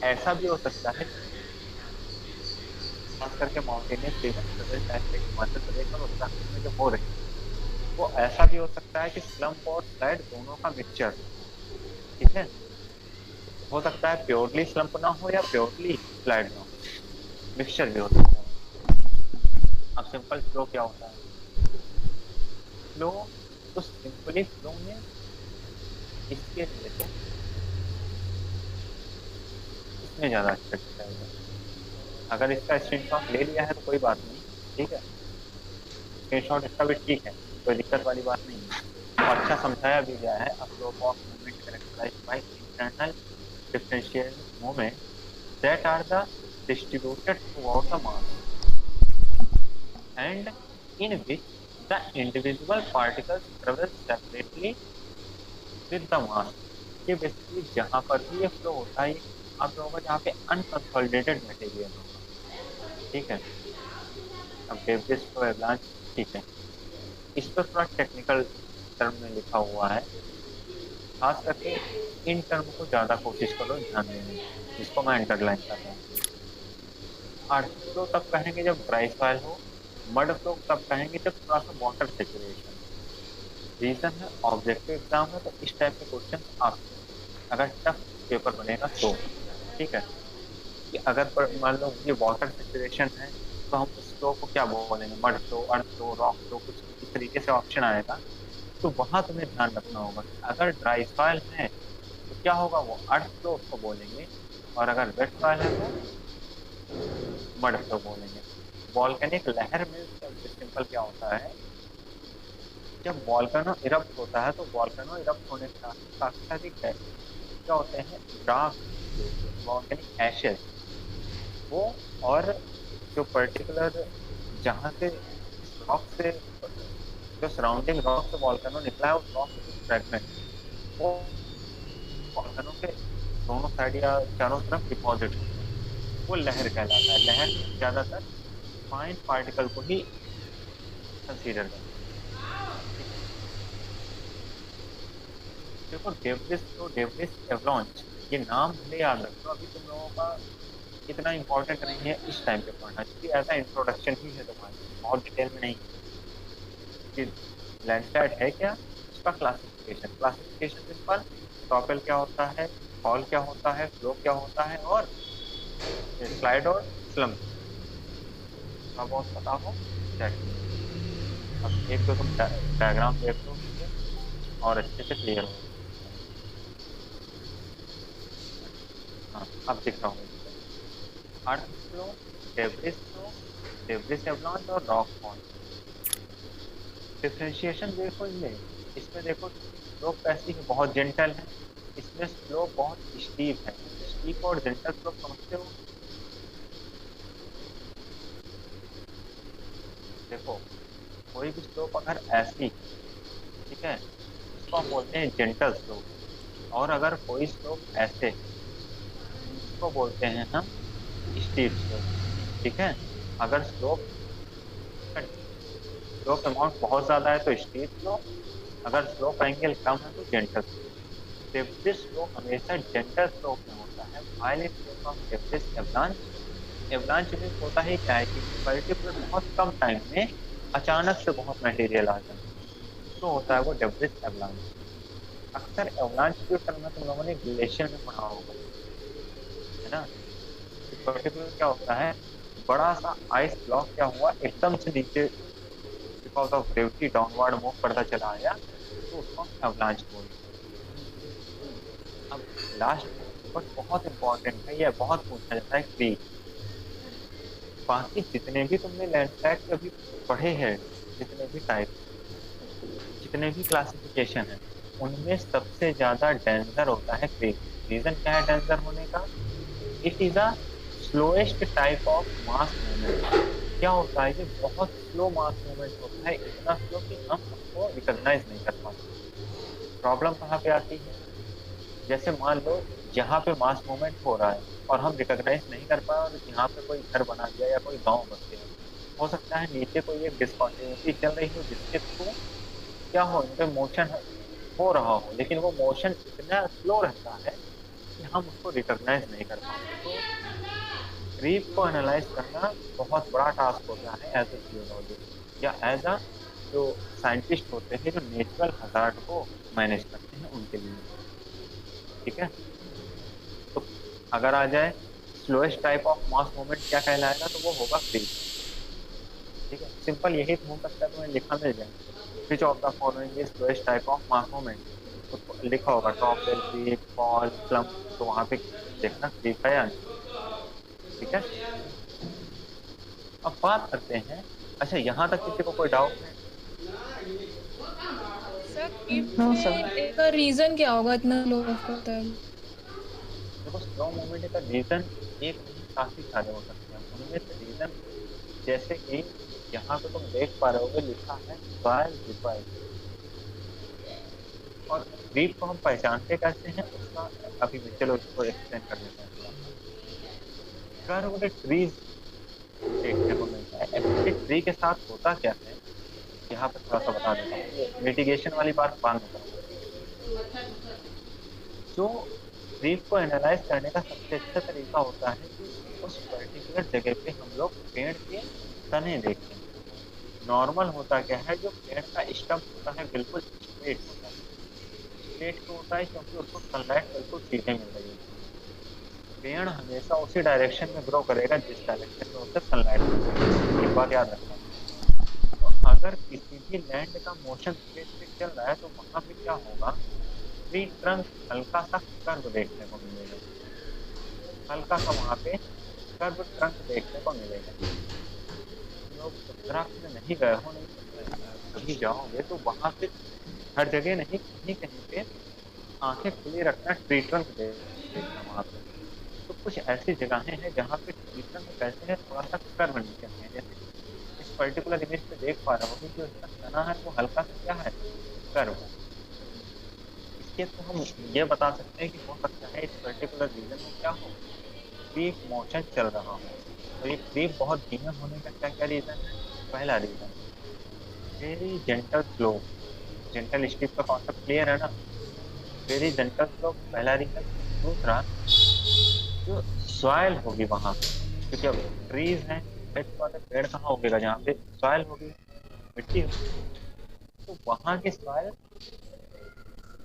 ऐसा भी हो सकता है, खास करके माउंटेनियस रीजन प्रदेश टाइप के हिमाचल प्रदेश और उत्तराखंड में जो हो रही है, वो ऐसा भी हो सकता है कि स्लम्प और स्लाइड दोनों का मिक्सचर, ठीक है। हो सकता है प्योरली स्लम्प ना हो या प्योरली स्लाइड ना हो, मिक्सचर भी हो सकता है। अब सिंपल फ्लो क्या होता है, फ्लो, तो सिंपली फ्लो में इसके लिए तो इसमें ज्यादा अच्छा दिखाएगा। अगर इसका स्क्रीनशॉट ले लिया है तो कोई बात नहीं, ठीक है, स्क्रीनशॉट इसका भी ठीक है, कोई दिक्कत वाली बात नहीं है, और अच्छा समझाया भी गया है। अब flow of movement characterised by internal differential movement that are the distributed throughout the mass and in which the individual particles travel separately with the mass। ये बेसिकली जहां पर भी ये फ्लो होता है, ये आप होगा जहाँ पे अनकंसोलिडेटेड मटेरियल होगा। ठीक है, अब डेब्रिस फ्लो एवलांच, ठीक है, इस पर थोड़ा टेक्निकल टर्म में लिखा हुआ है, खास करके इन टर्म को ज्यादा कोशिश करो ध्यान देने की, जिसको मैं अंडरलाइन कर रहा हूँ। अर्थ फ्लो तब कहेंगे जब ड्राई सॉइल हो, मड फ्लो तब कहेंगे जब थोड़ा सा वाटर सेचुरेशन। रीजन है ऑब्जेक्टिव एग्जाम है तो इस टाइप के क्वेश्चन आ सकते हैं, अगर टफ पेपर बनेगा तो। ठीक है, कि अगर मान लो ये वाटर सेचुरेशन है तो हम उस फ्लो को क्या बोलेंगे, मड फ्लो, अर्थ फ्लो, रॉक फ्लो, कुछ इस तरीके से ऑप्शन आएगा। तो वहां तुम्हें ध्यान रखना होगा कि अगर ड्राई सॉइल है तो क्या होगा, वो अर्थ फ्लो उसको बोलेंगे, और अगर वेट सॉइल है तो मड फ्लो बोलेंगे। वॉल्केनिक लहर में सिंपल क्या होता है, जब वॉल्केनो इरप्ट होता है तो वॉल्केनो इरप्ट होने के साथ काफी सारी क्या होते हैं, डार्क वॉल्केनिक एशेस, वो और जो पर्टिकुलर जहाँ से इस रॉक से जो सराउंडिंग रॉक से वॉल्केनो निकला है, उस रॉक के कुछ फ्रेगमेंट वो वॉल्केनो के दोनों साइड या चारों तरफ डिपॉजिट होते हैं, वो लहर कहलाता है। लहर में ज्यादातर फाइन पार्टिकल को ही कंसीडर करते हैं। ठीक है, देखो डेब्रिस तो डेब्रिस एवलांच, ये नाम भले याद रखो, अभी तुम लोगों का इतना इंपॉर्टेंट नहीं है इस टाइम पे पढ़ना, क्योंकि ऐसा इंट्रोडक्शन ही है तुम्हारे, बहुत डिटेल में नहीं कि लैंडस्लाइड है क्या, उसका क्लासिफिकेशन। क्लासिफिकेशन सिंपल, टॉपल क्या होता है, फॉल क्या होता है, फ्लो क्या होता है, और स्लाइड और स्लम्प थोड़ा बहुत पता हो चाहिए। अब एक तो तुम डायग्राम देख लो मुझे और अच्छे से क्लियर हो। हाँ, अब दिख रहा हूँ मुझे, earth flow, debris flow, debris avalanche और रॉक फॉल। डिफरेंशिएशन देखो इनमें, इसमें देखो स्लोप कैसी है, बहुत जेंटल है, इसमें स्लोप बहुत स्टीप है। स्टीप और जेंटल स्लोप समझते हो? देखो कोई भी स्लोप अगर ऐसी, ठीक है, इसको हम बोलते हैं जेंटल स्लोप, और अगर कोई स्लोप ऐसे, इसको बोलते हैं हम स्टीप स्लोप। ठीक है, अगर स्लोप स्लोप अमाउंट बहुत ज्यादा है तो स्टीप स्लोप, अगर स्लोप एंगल कम है तो जेंटल स्लोप। डेब्रिस स्लोप हमेशा जेंटल स्लोप में होता है, while in case of debris avalanche. Avalanche में होता है क्या है कि पर्टिकुलर बहुत कम टाइम में अचानक से बहुत मटेरियल आ जाए, तो होता है वो डेब्रिस एवलांच। अक्सर एवलांच जो टर्म है तुम लोगों ने ग्लेशियर में पढ़ा होगा, है ना, कि पर्टिकुलर क्या होता है, बड़ा सा आइस ब्लॉक क्या हुआ, एकदम से नीचे because of gravity downward move करता चला आया, तो उसको हम एवलांच बोलते हैं। अब लास्ट बट बहुत इंपॉर्टेंट है, यह बहुत पूछा जाता है, क्रीप। बाकी जितने भी तुमने लैंडस्लाइड के अभी पढ़े हैं, जितने भी टाइप, जितने भी क्लासिफिकेशन है, उनमें सबसे ज्यादा डेंजर होता है क्रीप। रीजन क्या है डेंजर होने का, it is a slowest type of mass movement. क्या होता है, ये बहुत स्लो मास मूवमेंट होता है, इतना स्लो कि हम उसको रिकॉग्नाइज नहीं कर पाते। प्रॉब्लम कहाँ पे आती है, जैसे मान लो यहाँ पे मास मूवमेंट हो रहा है और हम रिकॉग्नाइज नहीं कर पाए, और यहाँ पे कोई घर बना दिया या कोई गांव बस गया, हो सकता है नीचे कोई एक डिस्कंटिन्यूटी चल रही हो जिसके थ्रू क्या हो, इनपे मोशन हो रहा हो, लेकिन वो मोशन इतना स्लो रहता है कि हम उसको रिकॉग्नाइज नहीं कर पाते। तो क्रीप को एनालाइज करना बहुत बड़ा टास्क होता है एज ए जियोलॉजिस्ट, या एज अ जो साइंटिस्ट होते हैं जो नेचुरल हजार्ड को मैनेज करते हैं उनके लिए। ठीक है, तो अगर आ जाए slowest type of mass movement क्या कहलाएगा, तो वो होगा क्रीप। ठीक है, सिंपल यही तो हो सकता है, तुम्हें लिखा मिल जाए, which of the following is slowest type of mass movement, उसको लिखा होगा टॉपल, क्रीप, फॉल, स्लम्प, तो वहां पे देखना क्रीप है या नहीं। ठीक है, अब बात करते हैं, अच्छा यहाँ तक किसी को कोई डाउट है? Sir keep no sir. में इसका रीजन क्या होगा इतना लो होता है? देखो स्लो मूवमेंट का रीजन एक नहीं, काफी सारे हो सकते हैं। उनमें से रीजन जैसे कि यहाँ पे तुम देख पा रहे होगे लिखा है सॉइल रिपल्स। और क्रीप को हम पहचानते कैसे हैं उसका अभी मैं चलो इसको एक्सप्लेन कर देता हूँ थोड़ा सा। कर्व्ड ट्रीज देखने को मिलता है। एक्चुअली ट्री के साथ होता क्या है, यहाँ पे थोड़ा सा बता देता हूँ, ये मिटिगेशन वाली बात बाद में करूंगा, ठीक है। जो ट्रीप को एनालाइज करने का सबसे अच्छा तरीका होता है कि उस पर्टिकुलर जगह पे हम लोग पेड़ के तने देखें। नॉर्मल होता क्या है, जो पेड़ का स्टम्प होता है बिल्कुल स्ट्रेट होता है। स्ट्रेट क्यों होता है, क्योंकि उसको सनलाइट बिल्कुल सीधे मिल रही होती है। पेड़ हमेशा उसी डायरेक्शन में ग्रो करेगा जिस डायरेक्शन में उसे सनलाइट मिल रही है, एक बात याद रखना। तो अगर किसी भी लैंड का मोशन धीरे धीरे चल रहा है तो वहां पे क्या होगा, ट्री ट्रंक हल्का सा कर्व देखने को मिलेगा। हल्का सा वहां पे कर्व ट्रंक देखने को मिलेगा। तुम लोग उत्तराखंड नहीं गए हो, नहीं तो कभी जाओगे तो वहां पे हर जगह नहीं, कहीं कहीं पे आंखें खुली रखना, ट्री ट्रंक देखना वहां पे। तो कुछ ऐसी जगहें हैं जहाँ पे ट्री ट्रंक कैसे है, थोड़ा सा कर्व नीचे में है। जैसे इस पर्टिकुलर इमेज पे देख पा रहे होगे, जो इसका तना है वो हल्का सा क्या है, कर्व है। इसके तो हम ये बता सकते हैं कि हो सकता है इस पर्टिकुलर रीजन में क्या हो, क्रीप मोशन चल रहा हो। और ये क्रीप बहुत धीमे होने का क्या क्या रीजन है। पहला reason, very gentle slope. Gentle steep का कॉन्सेप्ट क्लियर है ना। वेरी जेंटल स्लोप पहला रीजन। दूसरा, जो सॉइल होगी वहां पे, क्योंकि अब ट्रीज हैं, बात है, पेड़ कहाँ उगेगा जहाँ पे सॉइल होगी, मिट्टी होगी। तो वहां की सॉइल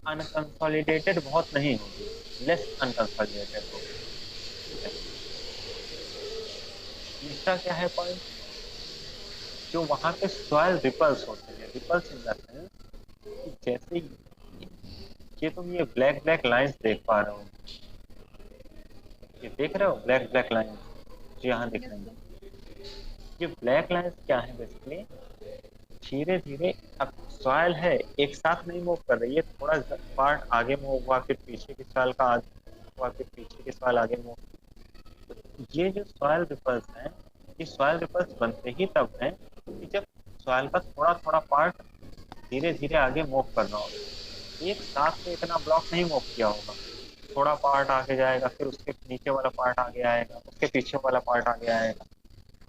अनकंसोलिडेटेड बहुत नहीं होगी, लेस अनकंसोलिडेटेड होगी। ठीक है। तीसरा क्या है पॉइंट, जो वहां पे सॉइल रिपल्स होते हैं। रिपल्स इन द सेंस कि जैसे ये तुम ये ब्लैक ब्लैक लाइंस देख पा रहे हो, ये देख रहे हो ब्लैक ब्लैक लाइंस जो यहाँ दिख रही है। ये ब्लैक लाइंस क्या है बेसिकली, धीरे धीरे अब सॉइल है एक साथ नहीं मूव कर रही है, थोड़ा पार्ट आगे मूव हुआ, फिर पीछे की सॉइल का आगे हुआ, फिर पीछे की सॉइल आगे मूव। ये जो सॉइल रिपल्स हैं, ये सॉइल रिपल्स बनते ही तब हैं कि जब सॉइल का थोड़ा थोड़ा पार्ट धीरे धीरे आगे मूव कर रहा हो। एक साथ तो इतना ब्लॉक नहीं मूव किया होगा, थोड़ा पार्ट आगे जाएगा, फिर उसके नीचे वाला पार्ट आगे आएगा, उसके पीछे वाला पार्ट आगे आएगा।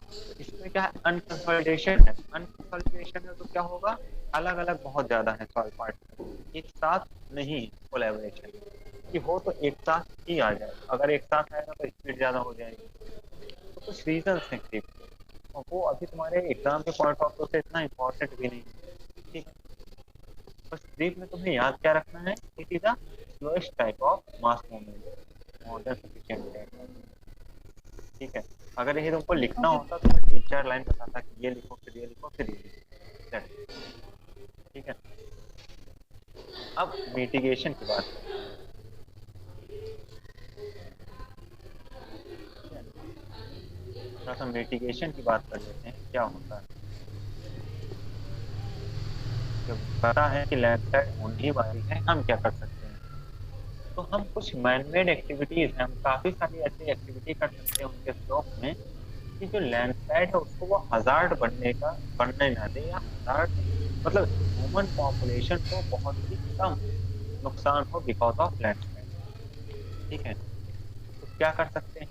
तो इसमें क्या है, अनकंसोलिडेशन है। अनकंसोलिडेशन है तो क्या होगा, अलग अलग बहुत ज्यादा है सॉइल पार्ट, एक साथ नहीं कोलैबोरेशन। कि हो तो एक साथ ही आ जाए, अगर एक साथ आएगा तो स्पीड ज्यादा हो जाएगी। तो कुछ रीजंस हैं क्रिप के, और वो अभी तुम्हारे एग्जाम के पॉइंट ऑफ व्यू से इतना इंपॉर्टेंट भी नहीं है। ठीक है। बस क्रिप में तुम्हें याद क्या रखना है, it is the slowest type of mass movement, more than sufficient. ठीक है। अगर ये तुमको लिखना ओके। होता तो मैं तीन चार लाइन बताता कि ये लिखो, फिर ये लिखो, फिर ये लिखो। That's it। ठीक है। अब मिटिगेशन की बात करते हैं। ठीक है। थोड़ा सा मिटिगेशन की बात कर लेते हैं, क्या होता है। जब पता है कि लैंडस्लाइड होने ही वाली है, हम क्या कर सकते हैं। तो हम कुछ मैनमेड एक्टिविटीज हैं, हम काफी सारी ऐसी एक्टिविटी कर सकते हैं उनके स्लोप में, कि जो लैंडस्लाइड है उसको वो हजार्ड बनने ना दे, या हजार्ड मतलब ह्यूमन पॉपुलेशन को बहुत ही कम नुकसान हो बिकॉज ऑफ लैंडस्लाइड। ठीक है। तो क्या कर सकते हैं,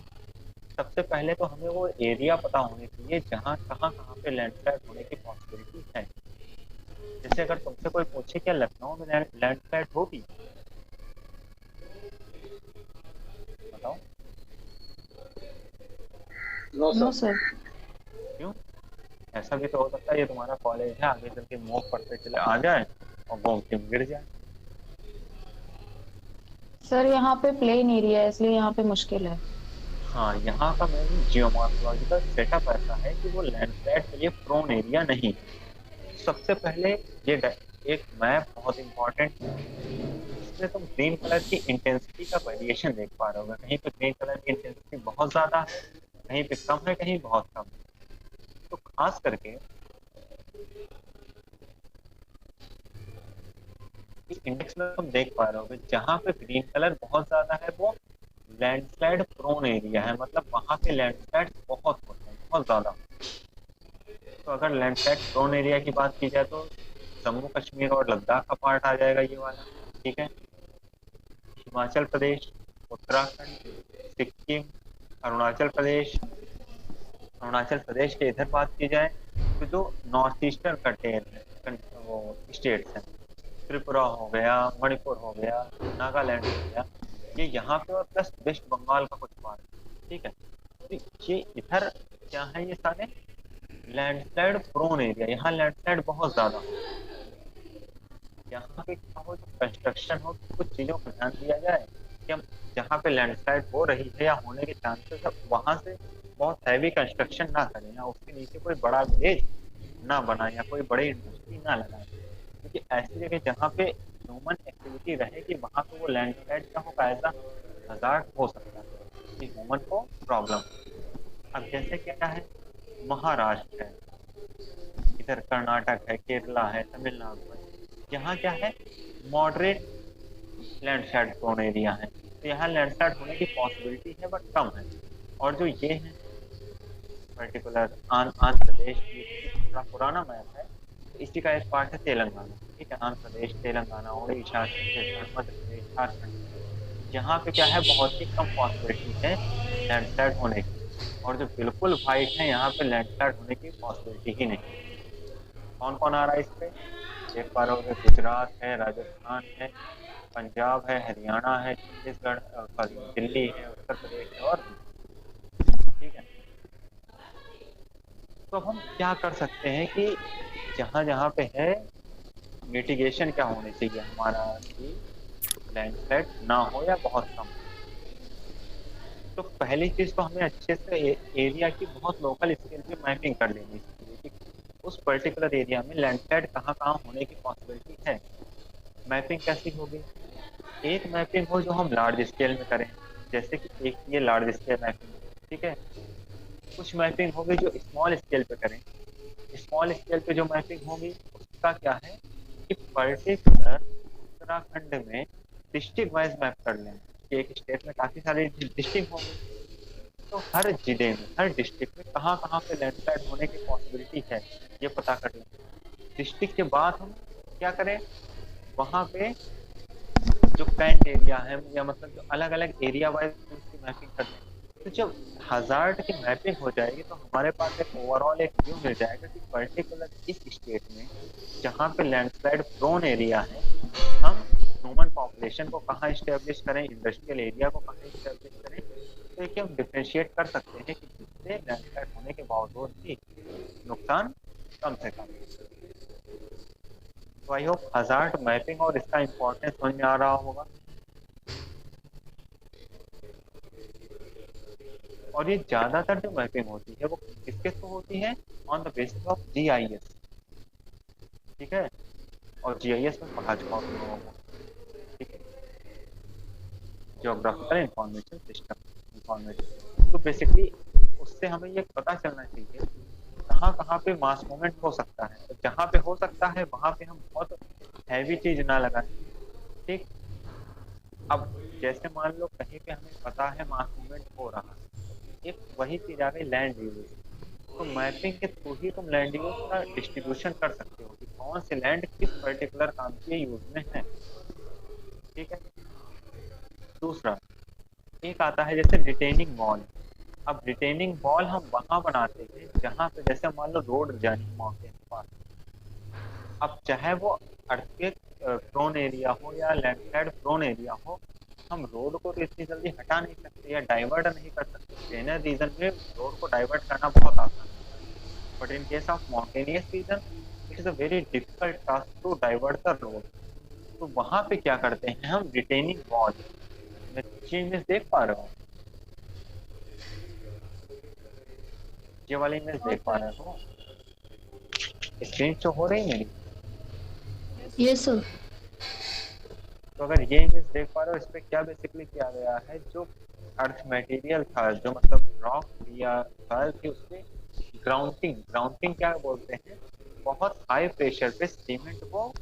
सबसे पहले तो हमें वो एरिया पता होने चाहिए जहाँ कहाँ कहाँ पे लैंडस्लाइड होने की पॉसिबिलिटी है। जैसे अगर तुमसे कोई पूछे क्या लखनऊ में लैंडस्लाइड होगी, बताओ। No no sir. सर। क्यों। ऐसा भी तो हो सकता है ये तुम्हारा कॉलेज है, आगे चल के मूव पढ़ते चले आ जाए और बॉम्ब टिम गिर जाए। सर यहाँ पे प्लेन एरिया है इसलिए यहाँ पे मुश्किल है। हाँ, यहाँ का मेन जियोमॉर्फोलॉजिकल सेटअप ऐसा है कि वो लैंडस्लाइड के लिए प्रोन एरिया नहीं है। सबसे पहले ये एक मैप बहुत इंपॉर्टेंट है। इसमें तुम ग्रीन कलर की इंटेंसिटी का वेरिएशन देख पा रहे हो, कहीं पे ग्रीन कलर की इंटेंसिटी बहुत ज्यादा है, कहीं पे कम है, कहीं बहुत कम है। तो खास करके इस इंडेक्स में तुम देख पा रहे हो जहाँ पे ग्रीन कलर बहुत ज्यादा है वो लैंडस्लाइड प्रोन एरिया है, मतलब वहां पे लैंडस्लाइड बहुत होते हैं, बहुत ज्यादा। तो अगर लैंडस्लाइड प्रोन एरिया की बात की जाए तो जम्मू कश्मीर और लद्दाख का पार्ट आ जाएगा ये वाला। ठीक है। हिमाचल प्रदेश, उत्तराखंड, सिक्किम, अरुणाचल प्रदेश। अरुणाचल प्रदेश के इधर बात की जाए तो जो नॉर्थ ईस्टर्न कंटेन है, वो स्टेट्स हैं, त्रिपुरा हो गया, मणिपुर हो गया, नागालैंड हो गया, ये यहाँ पे, और प्लस वेस्ट बंगाल का कुछ पार्ट। ठीक है। तो ये इधर क्या है, ये सारे लैंडस्लाइड प्रोन एरिया, यहाँ लैंडस्लाइड बहुत ज्यादा हो। यहाँ पे क्या हो, जो कंस्ट्रक्शन हो, तो कुछ चीजों का ध्यान दिया जाए कि हम जहाँ पे लैंडस्लाइड हो रही है या होने के चांसेस है, वहां से बहुत हैवी कंस्ट्रक्शन ना करें, या उसके नीचे कोई बड़ा विलेज ना बनाए, या कोई बड़ी इंडस्ट्री ना लगाए। क्योंकि ऐसी जगह जहाँ पे ह्यूमन एक्टिविटी रहेगी, वहां पे वो लैंडस्लाइड क्या होगा, ऐसा हजार्ड हो सकता है कि ह्यूमन को प्रॉब्लम। अब जैसे क्या है, महाराष्ट्र है, इधर कर्नाटक है, केरला है, तमिलनाडु है, यहाँ क्या है, मॉडरेट लैंडस्लाइड प्रोन एरिया है, तो यहाँ लैंडस्लाइड होने की पॉसिबिलिटी है बट कम है। और जो ये है पर्टिकुलर आंध्र प्रदेश, ये थोड़ा पुराना मैप है, तो इसी का एक पार्ट है तेलंगाना। ठीक है, आंध्र प्रदेश, तेलंगाना, उड़ीसा, छत्तीसगढ़, मध्य प्रदेश, झारखंड, यहाँ पे क्या है, बहुत ही कम पॉसिबिलिटी है लैंडस्लाइड होने की। और जो बिल्कुल वाइट है, यहाँ पे लैंडस्लाइड होने की पॉसिबिलिटी ही नहीं। कौन कौन आ रहा है इस पे, देख पा रहे हो, गुजरात है, राजस्थान है, पंजाब है, हरियाणा है, छत्तीसगढ़, दिल्ली है, उत्तर प्रदेश है, और ठीक है। तो अब हम क्या कर सकते हैं कि जहां जहां पे है, मिटिगेशन क्या होनी चाहिए हमारा कि लैंडस्लाइड ना हो या बहुत कम। तो पहली चीज तो हमें अच्छे से एरिया की बहुत लोकल स्केल पे मैपिंग कर लेनी चाहिए कि उस पर्टिकुलर एरिया में लैंडस्लाइड कहाँ कहाँ होने की पॉसिबिलिटी है। मैपिंग कैसी होगी, एक मैपिंग हो जो हम लार्ज स्केल में करें, जैसे कि एक ये लार्ज स्केल मैपिंग। ठीक है। कुछ मैपिंग होगी जो स्मॉल स्केल पे करें। स्मॉल स्केल पे जो मैपिंग होगी उसका क्या है कि पर्टिकुलर उत्तराखंड में डिस्ट्रिक्ट वाइज मैप कर लें कि एक स्टेट में काफी सारे डिस्ट्रिक्ट होंगे, तो हर जिले में, हर डिस्ट्रिक्ट में कहाँ कहाँ पे लैंडस्लाइड होने की पॉसिबिलिटी है, ये पता कर लें। डिस्ट्रिक्ट के बाद हम क्या करें, वहां पे जो कैंट एरिया है, या मतलब जो अलग अलग एरिया वाइज उसकी मैपिंग कर लें। तो जब हजार्ड की मैपिंग हो जाएगी तो हमारे पास एक ओवरऑल एक व्यू मिल जाएगा कि पर्टिकुलर इस स्टेट में जहाँ पे लैंडस्लाइड प्रोन एरिया है, हम ह्यूमन पॉपुलेशन को कहाँ स्टेब्लिश करें, इंडस्ट्रियल एरिया को कहाँ स्टेब्लिश करें। तो एक हम डिफ्रेंशिएट कर सकते हैं कि जिससे लैंडस्लाइड होने के बावजूद भी नुकसान कम से कम। तो आई होप हजार्ड मैपिंग और इसका इम्पोर्टेंस समझ में आ रहा होगा। और ये ज्यादातर जो मैपिंग होती है वो किसके थ्रू होती है, on the basis of GIS. ठीक है। और जीआईएस में पढ़ा चुका तुम लोगों को। ठीक है, जियोग्राफिकल इंफॉर्मेशन सिस्टम इंफॉर्मेशन। तो बेसिकली उससे हमें ये पता चलना चाहिए कहाँ कहाँ पे मास मूवमेंट हो सकता है, और जहाँ पे हो सकता है वहां पे हम बहुत हैवी चीज ना लगाएं। ठीक। अब जैसे मान लो कहीं पे हमें पता है मास मूवमेंट हो रहा है, एक वही चीज आ गई लैंड यूज। तो मैपिंग के थ्रू ही तुम लैंड यूज का डिस्ट्रीब्यूशन कर सकते हो कि कौन से लैंड किस पर्टिकुलर काम के यूज में है। ठीक है। दूसरा एक आता है जैसे रिटेनिंग वॉल। अब रिटेनिंग वॉल हम वहां बनाते हैं जहां पे, जैसे मान लो रोड जानी माउंटेन के पास, अब चाहे वो अर्थक्वेक प्रोन एरिया हो या लैंडस्लाइड प्रोन एरिया हो, हम रोड को तो इतनी जल्दी हटा नहीं सकते या डाइवर्ट नहीं कर सकते। प्लेनर रीजन में रोड को डाइवर्ट करना बहुत आसान है, but in case of mountainous region it is a very difficult task to divert the road. तो वहां पे क्या करते हैं हम, रिटेनिंग वॉल। इमेज देख पा रहे हो, ये वाली इमेज और देख पा रहे हो, स्क्रीन शो हो रही है मेरी। Yes sir. तो अगर ये इमेज देख पा रहे हो, इस पे क्या बेसिकली किया गया है, जो अर्थ मटेरियल था, जो मतलब रॉक या सॉइल थी, उसपे ग्राउंडिंग, ग्राउंडिंग क्या बोलते हैं, बहुत हाई प्रेशर पे सीमेंट को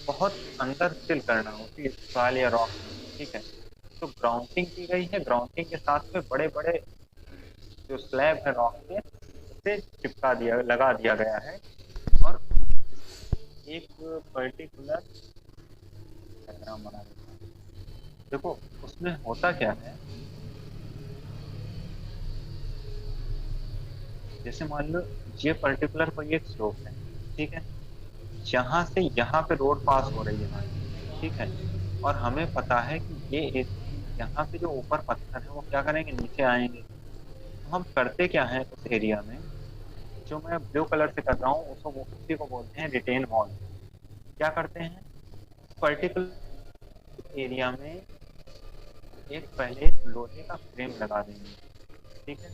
बहुत अंदर फिल करना होती है सॉइल या रॉक में। ठीक है। तो ग्राउंडिंग की गई है, ग्राउंडिंग के साथ में बड़े बड़े जो स्लैब है रॉक के उसे चिपका दिया लगा दिया गया है। और एक पर्टिकुलर डायग्राम बना देता हूँ। देखो उसमें होता क्या है, जैसे मान लो ये पर्टिकुलर कोई एक स्लोप है, ठीक है, यहाँ से यहाँ पे रोड पास हो रही है हमारी, ठीक है, और हमें पता है कि ये यहाँ पे जो ऊपर पत्थर है वो क्या करेंगे, नीचे आएंगे। तो हम करते क्या है उस एरिया में, जो मैं ब्लू कलर से कर रहा हूँ उसको उसी को बोलते हैं रिटेन वॉल। क्या करते हैं, पर्टिकुलर एरिया में एक पहले लोहे का फ्रेम लगा देंगे, ठीक है,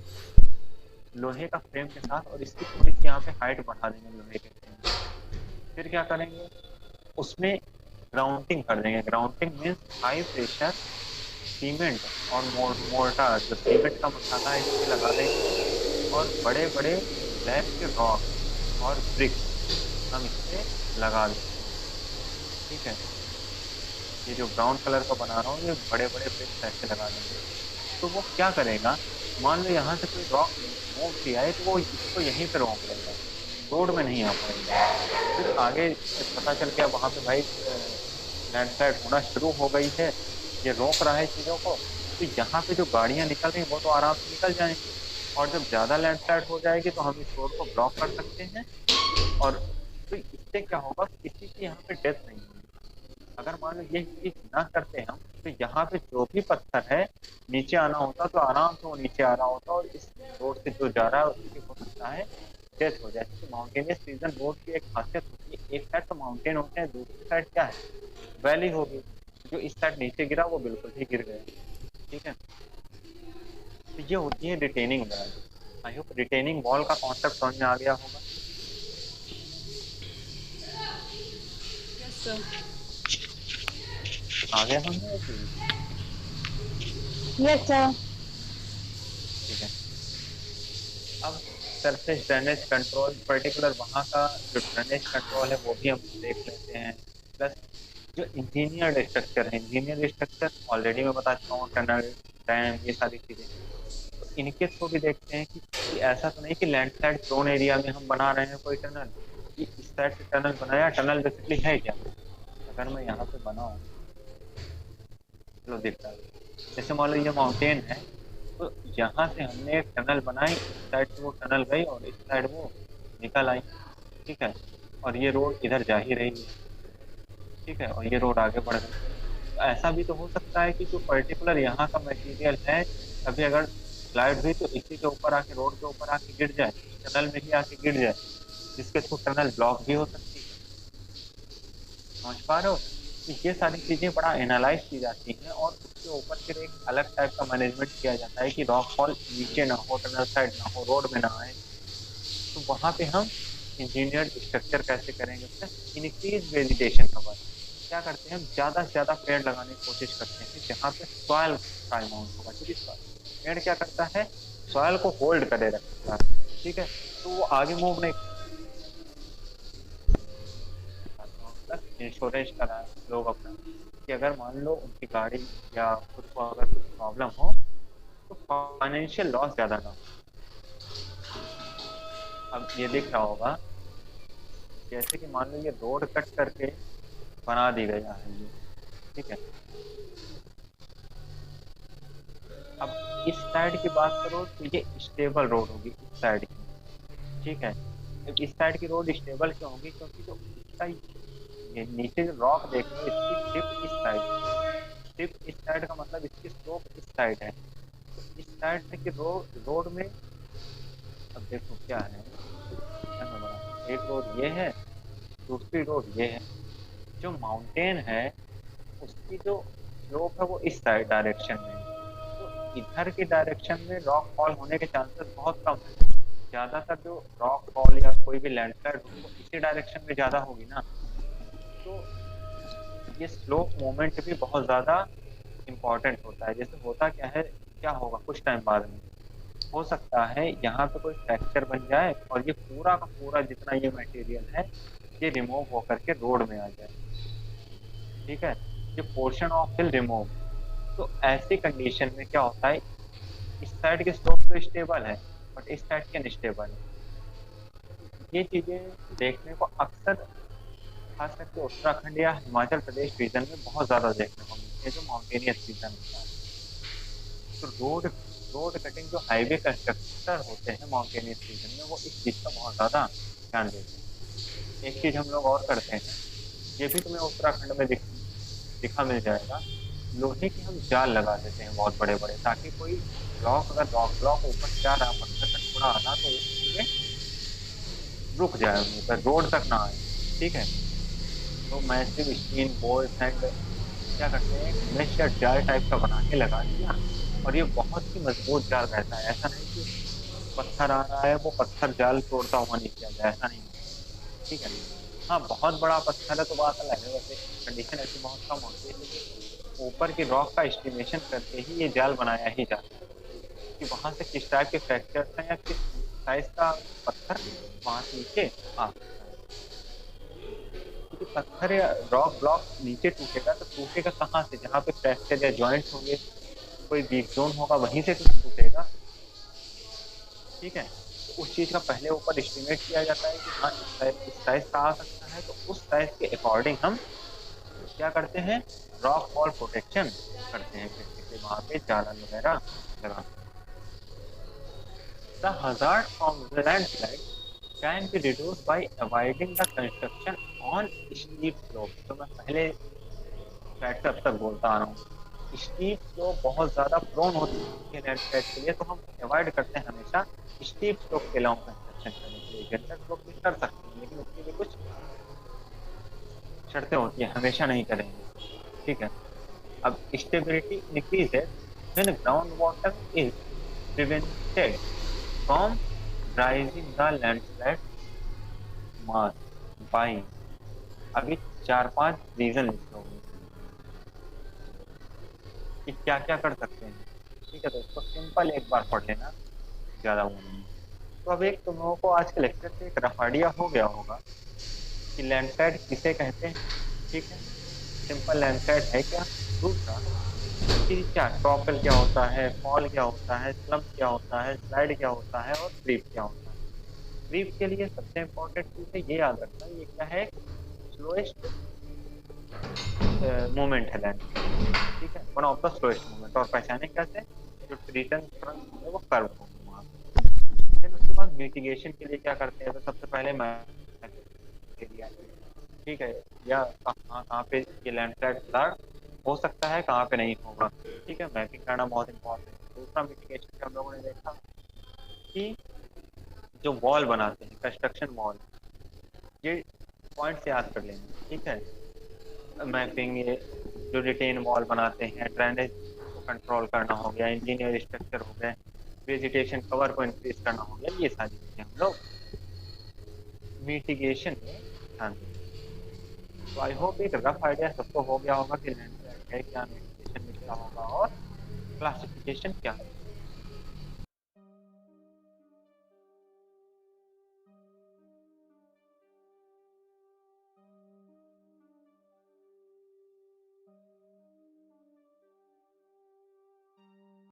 लोहे का फ्रेम के साथ, और इसकी थोड़ी सी यहाँ पे हाइट बढ़ा देंगे लोहे के फ्रेम की। फिर क्या करेंगे, उसमें ग्राउंडिंग कर देंगे। Grounding means high pressure cement और मोर्टार, जो सीमेंट का मसाला है इसमें लगा देंगे, और बड़े बड़े स्लैब के रॉक और ब्रिक्स हम इससे लगा देंगे, ठीक है। ये जो ब्राउन कलर का बना रहा हूँ ये बड़े बड़े ब्रिक्स ऐसे लगा देंगे। तो वो क्या करेगा, मान लो यहाँ से कोई रॉक मूव किया है तो वो इसको यहीं पे रोक लेगा, रोड में नहीं आ पाएगा। फिर आगे जब पता चल गया वहां पे भाई लैंडस्लाइड होना शुरू हो गई है, ये रोक रहा है चीजों को, तो यहाँ पे जो गाड़ियां निकल रही हैं वो तो आराम से निकल जाएंगी। और जब ज्यादा लैंडस्लाइड हो जाएगी तो हम इस रोड को ब्लॉक कर सकते हैं। और तो इससे क्या होगा, किसी की यहाँ पे डेथ नहीं होगी। अगर मान लो ये चीज ना करते हम, तो यहाँ पे जो भी पत्थर है नीचे आना होता तो आराम से वो नीचे आ रहा होता, और इस रोड से जो जा रहा है उसकी हो सकता है डेथ हो जाए। क्योंकि माउंटेनियस रीजन रोड की एक खासियत होती है, एक साइड तो माउंटेन होते हैं, दूसरी साइड क्या है, वैली होगी। जो इस साइड नीचे गिरा वो बिल्कुल ही गिर गया, ठीक है। तो ये होती है retaining wall. I hope retaining wall का कॉन्सेप्ट समझ में आ गया होगा। Yes sir. आ गया समझ में कि यस सर। ठीक है। अब सरफेस ड्रेनेज कंट्रोल, पर्टिकुलर वहाँ का जो ड्रेनेज कंट्रोल है वो भी हम देख लेते हैं। प्लस जो इंजीनियर्ड स्ट्रक्चर है, इंजीनियर्ड स्ट्रक्चर ऑलरेडी मैं बता चुका हूँ, टनल डैम ये सारी चीजें। तो इनके थ्रू भी देखते हैं कि ऐसा तो नहीं कि लैंडस्लाइड प्रोन एरिया में हम बना रहे हैं कोई टनल, कि इस साइड से टनल बनाया, टनल बेसिकली है क्या। अगर मैं यहाँ पे बनाऊँ, चलो दिखता है, जैसे मान लो ये माउंटेन है, तो यहाँ से हमने एक टनल बनाई, इस साइड से वो टनल गई और इस साइड वो निकल आई, ठीक है, और ये रोड इधर जा ही रही है, ठीक है, और ये रोड आगे बढ़ गई। तो ऐसा भी तो हो सकता है कि जो पर्टिकुलर यहाँ का मटेरियल है, कभी अगर स्लाइड हुई तो इसी के ऊपर आके, रोड के ऊपर आके गिर जाए, टनल में ही आके गिर जाए, जिसके थ्रू टनल ब्लॉक भी हो सकती है। समझ पा रहे हो, तो ये सारी चीजें बड़ा एनालाइज की जाती हैं, और उसके ऊपर फिर एक अलग टाइप का मैनेजमेंट किया जाता है कि रॉक फॉल नीचे ना हो, टनल साइड ना हो, रोड में ना आए। तो वहां पे हम इंजीनियर्ड स्ट्रक्चर कैसे करेंगे, उसमें इंक्रीज वेजिटेशन कवर। क्या करते हैं, हम ज्यादा से ज्यादा पेड़ लगाने की कोशिश करते हैं जहाँ पे सॉइल का अमाउंट होगा, क्योंकि पेड़ क्या करता है, सॉइल को होल्ड करे रखता है, ठीक है, तो वो आगे मूव नहीं। प्लस इंश्योरेंस करा लोग अपना, कि अगर मान लो उनकी गाड़ी या खुद को अगर कुछ प्रॉब्लम हो तो फाइनेंशियल लॉस ज्यादा ना हो। अब ये दिख रहा होगा, जैसे कि मान लो ये रोड कट करके बना दी गया है ये, ठीक है। अब इस साइड की बात करो तो ये स्टेबल रोड होगी इस साइड की, ठीक है। अब इस साइड की रोड स्टेबल क्यों होगी, क्योंकि जो इसका ये नीचे जो रॉक देख रहे हो इसकी टिप इस साइड, टिप इस साइड का मतलब इसकी स्लोप इस साइड है। तो इस साइड से कि रोड में, अब देखो क्या है, मैं बना एक रोड ये है, दूसरी रोड ये है। जो माउंटेन है उसकी जो स्लोप है वो इस साइड डायरेक्शन में है, तो इधर की डायरेक्शन में रॉक फॉल होने के चांसेस बहुत कम है। ज्यादातर जो रॉक फॉल या कोई भी लैंडस्लाइड हो वो इसी डायरेक्शन में ज्यादा होगी ना। तो ये स्लोप मोमेंट भी बहुत ज्यादा इम्पोर्टेंट होता है। जैसे होता क्या है, क्या होगा कुछ टाइम बाद में, हो सकता है यहाँ पे कोई फ्रैक्चर बन जाए और ये पूरा का पूरा जितना ये मटेरियल है ये रिमूव होकर के रोड में आ जाए, ठीक है, ये पोर्शन ऑफ हिल रिमूव। तो तो ऐसी कंडीशन में क्या होता है, इस साइड के स्लोप तो स्टेबल है बट इस साइड के अनस्टेबल है। ये चीजें देखने को अक्सर खास करके उत्तराखंड या हिमाचल प्रदेश रीजन में बहुत ज्यादा देखने को मिलती है, जो माउंटेनियस रीजन होता है। तो रोड कटिंग जो हाईवे कंस्ट्रक्टर होते हैं माउंटेनियस रीजन में, वो इस चीज का बहुत ज्यादा ध्यान देते हैं। एक चीज हम लोग और करते हैं, ये भी तुम्हें उत्तराखंड में दिखा मिल जाएगा। लोहे के हम जाल लगा देते हैं बहुत बड़े बड़े, ताकि कोई ब्लॉक, अगर रॉक ब्लॉक ऊपर से आ रहा, पत्थर का टुकड़ा आ रहा, तो उसमें रुक जाए, वहीं पर रोड तक ना आए। ठीक है। तो मैसिव स्टील बोल्ट एंड क्या करते हैं, एक मेश या जाल टाइप का बना के लगा दिया। और ये बहुत ही मजबूत जाल रहता है, ऐसा नहीं कि पत्थर आ रहा है वो पत्थर जाल तोड़ता हुआ नीचे आ जाए, ऐसा नहीं। ठीक है। हाँ, बहुत बड़ा पत्थर है तो बात अलग है, वैसे कंडीशन ऐसी बहुत कम होती है, लेकिन ऊपर की रॉक का एस्टिमेशन करके ही ये जाल बनाया ही जाता है कि वहां से किस टाइप के फ्रैक्चर हैं या किस साइज का पत्थर वहां से नीचे आ सकता है। क्योंकि पत्थर या रॉक ब्लॉक नीचे टूटेगा तो टूटेगा कहाँ से, जहाँ पे फ्रैक्चर या जॉइंट्स होंगे, कोई वीक जोन होगा, वहीं से तो टूटेगा। ठीक है। तो उस चीज का पहले ऊपर एस्टिमेट किया जाता है कि हाँ इस साइज का आ सकता है, तो उस साइज के अकॉर्डिंग हम क्या करते हैं, रॉक वॉल प्रोटेक्शन करते हैं, बेसिकली वहां पे जाला वगैरह लगाते हैं। The hazard from the landslide can be reduced by avoiding the construction on steep slopes। तो मैं पहले स्लाइड से अब तक बोलता आ रहा हूँ, स्टीप स्लोप बहुत ज्यादा प्रोन होती है लैंडस्लाइड के लिए, तो हम अवॉइड करते हैं हमेशा स्टीप स्लोप के लॉन्ग कंस्ट्रक्शन करने के लिए। जनरल स्लोप भी कर सकते हैं, लेकिन उसके लिए कुछ शर्तें होती हैं, हमेशा नहीं करेंगे। ठीक है। अब stability increases when ground water is prevented from rising the landslide mass by. अभी 4-5 रीजन लिखे होंगे कि क्या क्या कर सकते हैं। ठीक है, तो इसको सिंपल एक बार पढ़ लेना, ज्यादा वो नहीं। तो अब एक तुम लोगों को आज के लेक्चर से एक रफ आइडिया हो गया होगा कि लैंडस्लाइड किसे कहते हैं। ठीक है। सिंपल लैंडस्लाइड है क्या। दूसरा कि क्या टॉपल क्या होता है, फॉल क्या होता है, स्लम्प क्या होता है, स्लाइड क्या होता है, और क्रीप क्या होता है। क्रीप के लिए सबसे इंपॉर्टेंट चीज है, ये याद रखना, ये क्या है, स्लोएस्ट मूवमेंट है लैंडस्लाइड। ठीक है, one of the slowest movement. और पहचाने कैसे, जो रिटर्न फ्रंट है वो कर्व हो वहां पे। फिर उसके बाद मिटिगेशन के लिए क्या करते हैं, तो सबसे पहले एरिया, ठीक है, या कहाँ कहाँ पे ये लैंडस्लाइड फ्लड हो सकता है, कहाँ पे नहीं होगा। ठीक है, मैपिंग करना बहुत इंपॉर्टेंट है। दूसरा मिटिगेशन के हम लोगों ने देखा कि जो वॉल बनाते हैं, कंस्ट्रक्शन वॉल, ये पॉइंट से याद कर लेना। ठीक है। मैपिंग, ये जो रिटेन वॉल बनाते हैं, ड्रेनेज को कंट्रोल करना हो गया, इंजीनियर स्ट्रक्चर हो गए, वेजिटेशन कवर को इंक्रीज करना हो गया, ये सारी चीजें हम लोग मिटिगेशन में ध्यान देंगे। तो आई होप एक रफ आइडिया सबको हो गया होगा कि लैंडस्लाइड है क्या, मिटिगेशन में क्या होगा, और क्लासिफिकेशन क्या है।